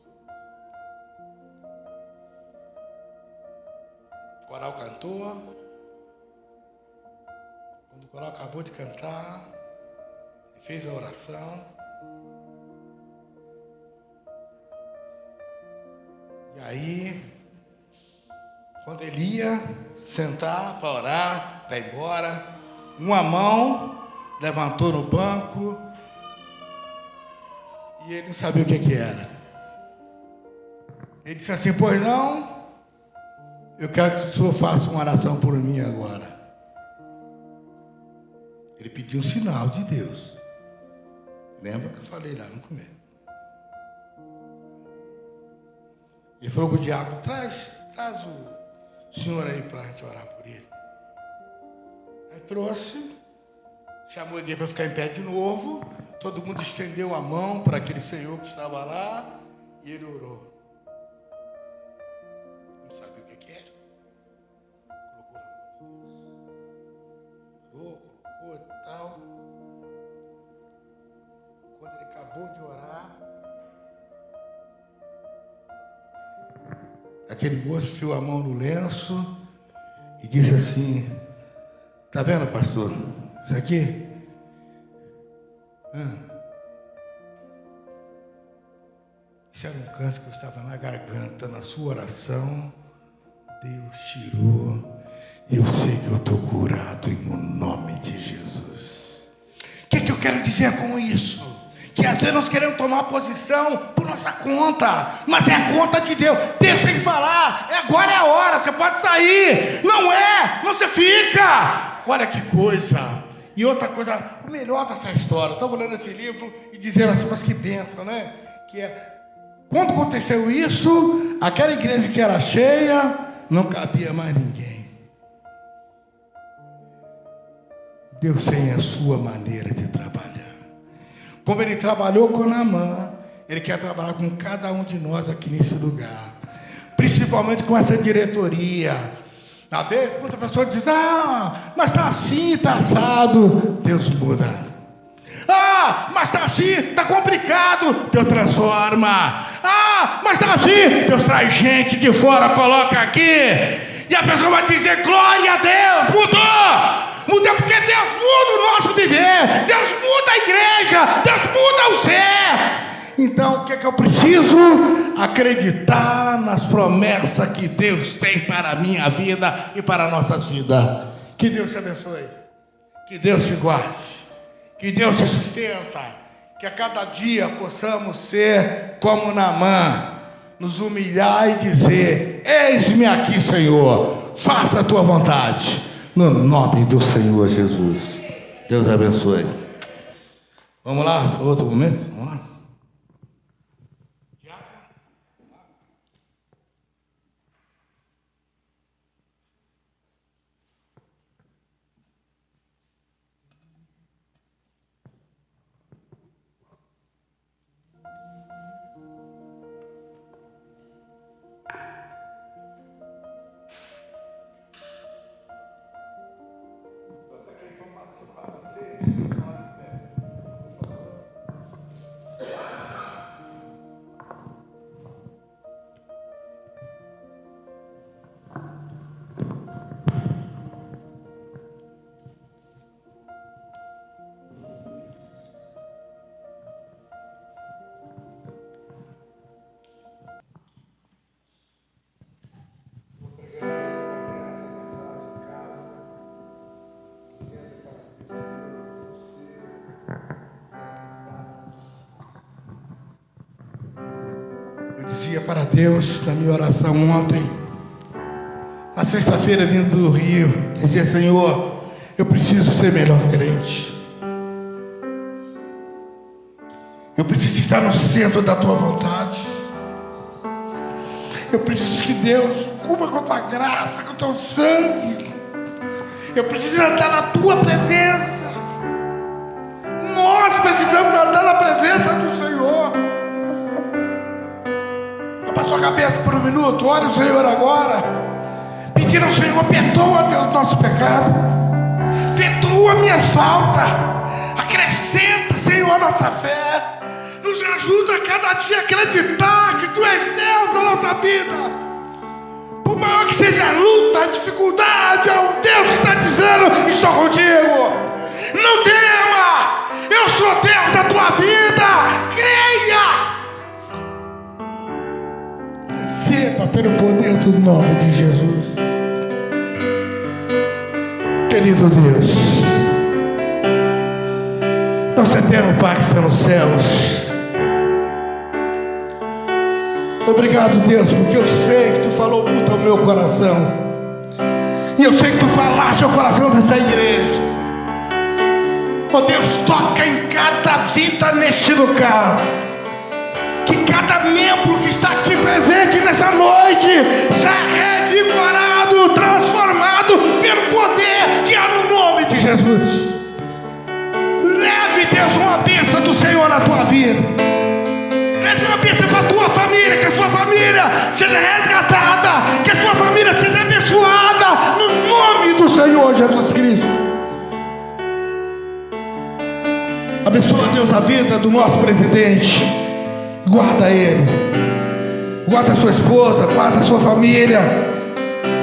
O coral cantou. Quando o coral acabou de cantar, ele fez a oração. E aí, quando ele ia sentar para orar, para ir embora, uma mão levantou no banco e ele não sabia o que era. Ele disse assim: pois não, eu quero que o senhor faça uma oração por mim agora. Ele pediu um sinal de Deus. Lembra que eu falei lá no começo? Ele falou para o diabo: traz o senhor aí para a gente orar por ele. Aí trouxe, chamou ele para ficar em pé de novo. Todo mundo estendeu a mão para aquele senhor que estava lá e ele orou. Não sabia o que era. Colocou na mão de Deus. Orou, colocou e tal. Quando ele acabou de orar, aquele moço enfiou a mão no lenço e disse assim: tá vendo, pastor? Isso aqui? Isso era um câncer que estava na garganta. Na sua oração, Deus tirou. E eu sei que eu estou curado no nome de Jesus. O que eu quero dizer com isso? Que às vezes nós queremos tomar posição por nossa conta, mas é a conta de Deus. Deus tem que falar: agora é a hora, você pode sair. Não você fica. Olha que coisa. E outra coisa, o melhor dessa história, estava lendo esse livro e dizendo assim: mas que bênção, né? Que é, quando aconteceu isso, aquela igreja que era cheia, não cabia mais ninguém. Deus tem a sua maneira de trabalhar. Como ele trabalhou com Naamã, ele quer trabalhar com cada um de nós aqui nesse lugar. Principalmente com essa diretoria. Às vezes, muita pessoa diz: mas está assim, está assado. Deus muda. Mas está assim, está complicado. Deus transforma. Mas está assim. Deus traz gente de fora, coloca aqui. E a pessoa vai dizer: glória a Deus, mudou. Muda porque Deus muda o nosso viver. Deus muda a igreja. Deus muda o ser. Então, o que eu preciso? Acreditar nas promessas que Deus tem para a minha vida e para a nossa vida. Que Deus te abençoe. Que Deus te guarde. Que Deus te sustenta. Que a cada dia possamos ser como Naamã, nos humilhar e dizer: eis-me aqui, Senhor. Faça a tua vontade. No nome do Senhor Jesus. Deus abençoe. Vamos lá, outro momento? Vamos lá. Dizia para Deus na minha oração ontem, na sexta-feira vindo do Rio, dizia: Senhor, eu preciso ser melhor crente. Eu preciso estar no centro da tua vontade. Eu preciso que Deus cubra com a tua graça, com o teu sangue. Eu preciso andar na tua presença. Nós precisamos andar na presença do Senhor. Abaixa sua cabeça por um minuto, ore o Senhor agora. pedir ao Senhor: perdoa, Deus, nossos pecados, perdoa minhas faltas, acrescenta, Senhor, a nossa fé, nos ajuda a cada dia a acreditar que Tu és Deus da nossa vida. Por maior que seja a luta, a dificuldade, é o Deus que está dizendo: estou contigo. Não tema, eu sou Deus da tua vida. Creia. Receba pelo poder do nome de Jesus. Querido Deus, nosso eterno Pai que está nos céus, obrigado, Deus, porque eu sei que Tu falou muito ao meu coração, e eu sei que Tu falaste ao coração dessa igreja. Oh Deus, toca em cada vida neste lugar, que cada membro que está aqui presente nessa noite seja revigorado, transformado pelo poder que há no nome de Jesus. Leve, Deus, uma bênção do Senhor na tua vida. Leve uma bênção para a tua família, que a sua família seja resgatada, que a sua família seja abençoada no nome do Senhor Jesus Cristo. Abençoa, Deus, a vida do nosso presidente. Guarda ele, guarda a sua esposa, guarda a sua família,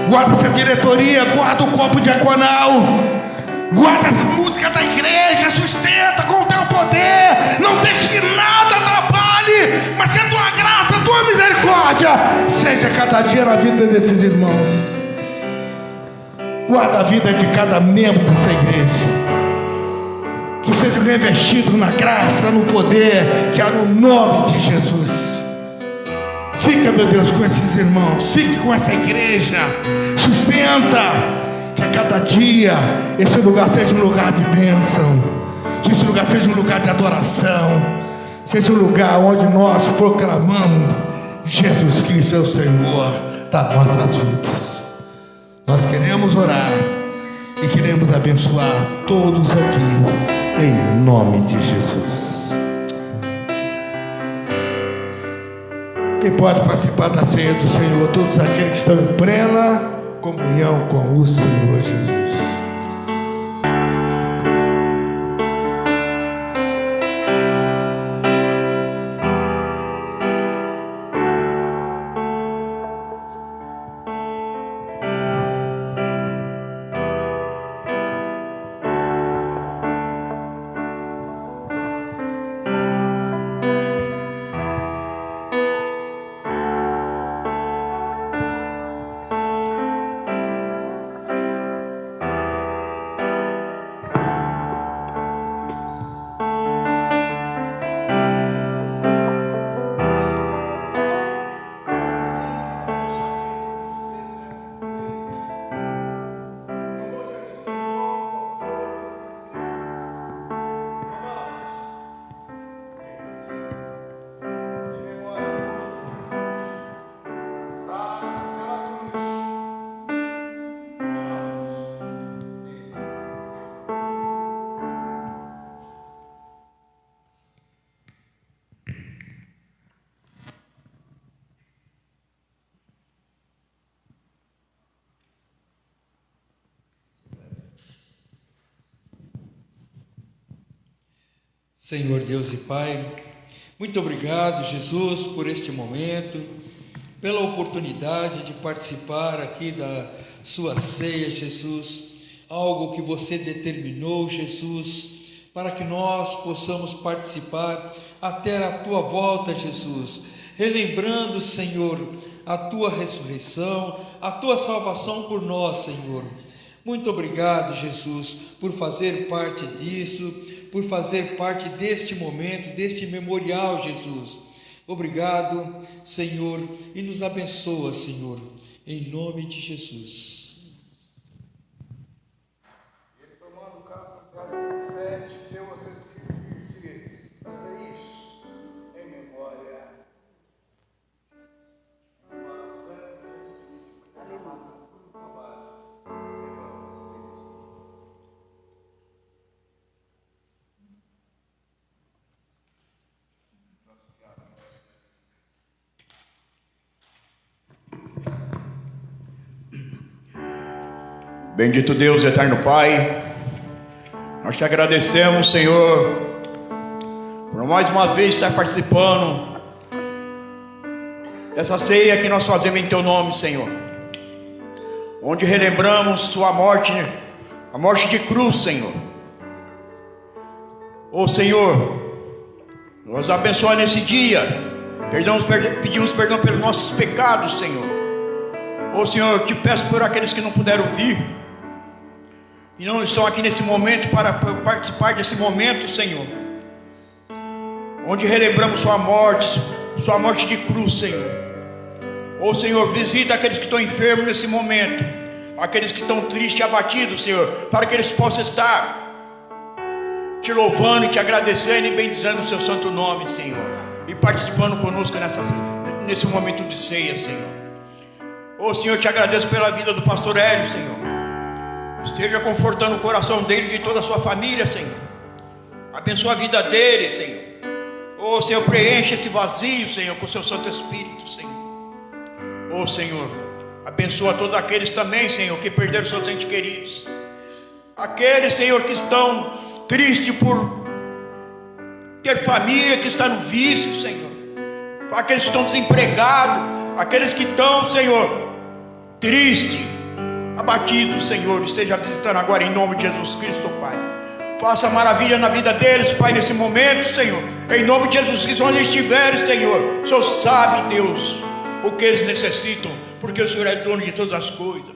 guarda essa diretoria, guarda o corpo diaconal, guarda essa música da igreja, sustenta com o teu poder, não deixe que nada atrapalhe, mas que a tua graça, a tua misericórdia seja cada dia na vida desses irmãos. Guarda a vida de cada membro dessa igreja, que sejam revestidos na graça, no poder que há no nome de Jesus. Fica, meu Deus, com esses irmãos, fique com essa igreja, sustenta, que a cada dia esse lugar seja um lugar de bênção, que esse lugar seja um lugar de adoração, seja um lugar onde nós proclamamos: Jesus Cristo é o Senhor das nossas vidas. Nós queremos orar e queremos abençoar todos aqui, em nome de Jesus. Quem pode participar da ceia do Senhor? Todos aqueles que estão em plena comunhão com o Senhor Jesus. Senhor Deus e Pai, muito obrigado, Jesus, por este momento, pela oportunidade de participar aqui da sua ceia, Jesus, algo que você determinou, Jesus, para que nós possamos participar até a tua volta, Jesus, relembrando, Senhor, a tua ressurreição, a tua salvação por nós, Senhor. Muito obrigado, Jesus, por fazer parte disso, por fazer parte deste momento, deste memorial, Jesus. Obrigado, Senhor, e nos abençoa, Senhor, em nome de Jesus. Ele tomando o capítulo 17, deu a seus discípulos e disse: fazer isso em memória do nosso sangue Jesus Cristo. Aleluia. Bendito Deus, eterno Pai, nós te agradecemos, Senhor, por mais uma vez estar participando dessa ceia que nós fazemos em Teu nome, Senhor, onde relembramos Sua morte, a morte de cruz, Senhor. Ô Senhor, nos abençoa nesse dia, pedimos perdão pelos nossos pecados, Senhor. Ô Senhor, eu te peço por aqueles que não puderam vir e não estão aqui nesse momento para participar desse momento, Senhor, onde relembramos Sua morte de cruz, Senhor. Ô Senhor, visita aqueles que estão enfermos nesse momento, aqueles que estão tristes e abatidos, Senhor, para que eles possam estar te louvando e te agradecendo e bendizendo o Seu santo nome, Senhor, e participando conosco nesse momento de ceia, Senhor. Ô Senhor, te agradeço pela vida do pastor Hélio, Senhor. Esteja confortando o coração dele e de toda a sua família, Senhor. Abençoa a vida dele, Senhor. Ô Senhor, preenche esse vazio, Senhor, com o Seu Santo Espírito, Senhor. Ô Senhor, abençoa todos aqueles também, Senhor, que perderam seus entes queridos. Aqueles, Senhor, que estão tristes por ter família que está no vício, Senhor. Aqueles que estão desempregados, aqueles que estão, Senhor, tristes, abatidos, Senhor, esteja visitando agora em nome de Jesus Cristo, Pai. Faça maravilha na vida deles, Pai, nesse momento, Senhor, em nome de Jesus Cristo, onde estiveres, Senhor. O Senhor sabe, Deus, o que eles necessitam, porque o Senhor é dono de todas as coisas.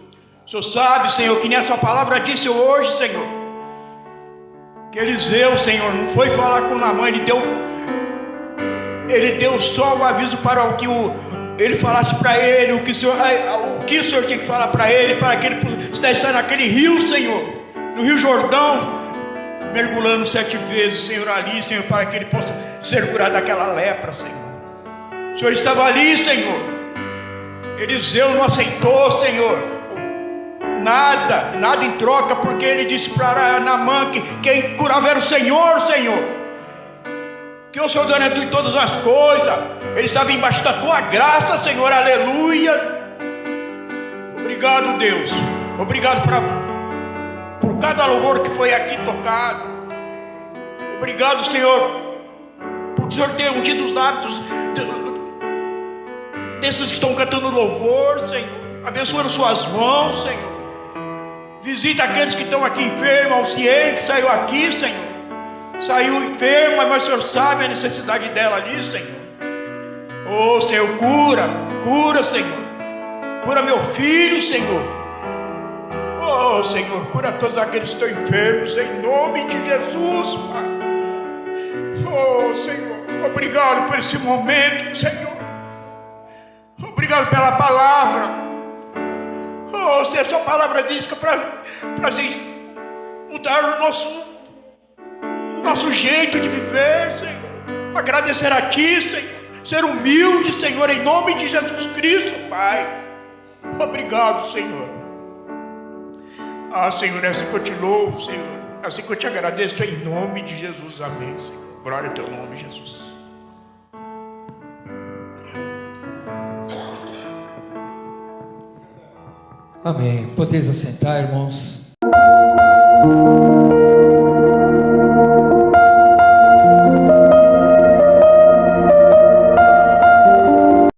O Senhor sabe, Senhor, que nem a Sua palavra disse hoje, Senhor, que Eliseu, Senhor, não foi falar com Naamã, ele deu só o aviso para o que ele falasse para ele, o que o Senhor tinha que falar para ele, para que ele pudesse estar naquele rio, Senhor, no Rio Jordão, mergulhando 7 vezes, Senhor, ali, Senhor, para que ele possa ser curado daquela lepra, Senhor. O Senhor estava ali, Senhor. Eliseu não aceitou, Senhor, nada em troca, porque ele disse para Naamã que quem curava era o Senhor, Senhor, que o Senhor dona de todas as coisas. Ele estava embaixo da Tua graça, Senhor, aleluia. Obrigado, Deus, obrigado por cada louvor que foi aqui tocado. Obrigado, Senhor, por o Senhor ter ungido os lábios desses que estão cantando louvor, Senhor. Abençoa as Suas mãos, Senhor. Visita aqueles que estão aqui enfermos, Alciene, que saiu aqui, Senhor. Saiu enferma, mas o Senhor sabe a necessidade dela ali, Senhor. Oh, Senhor, cura, Senhor. Cura meu filho, Senhor. Oh, Senhor, cura todos aqueles que estão enfermos, em nome de Jesus, Pai. Oh, Senhor, obrigado por esse momento, Senhor. Obrigado pela palavra. Oh, Senhor, Sua palavra diz que para mudar o nosso jeito de viver, Senhor. Agradecer a Ti, Senhor. Ser humilde, Senhor, em nome de Jesus Cristo, Pai. Obrigado, Senhor. Ah, Senhor, é assim que eu te louvo, Senhor. É assim que eu te agradeço, em nome de Jesus. Amém, Senhor. Glória ao Teu nome, Jesus. Amém. Podeis assentar, irmãos.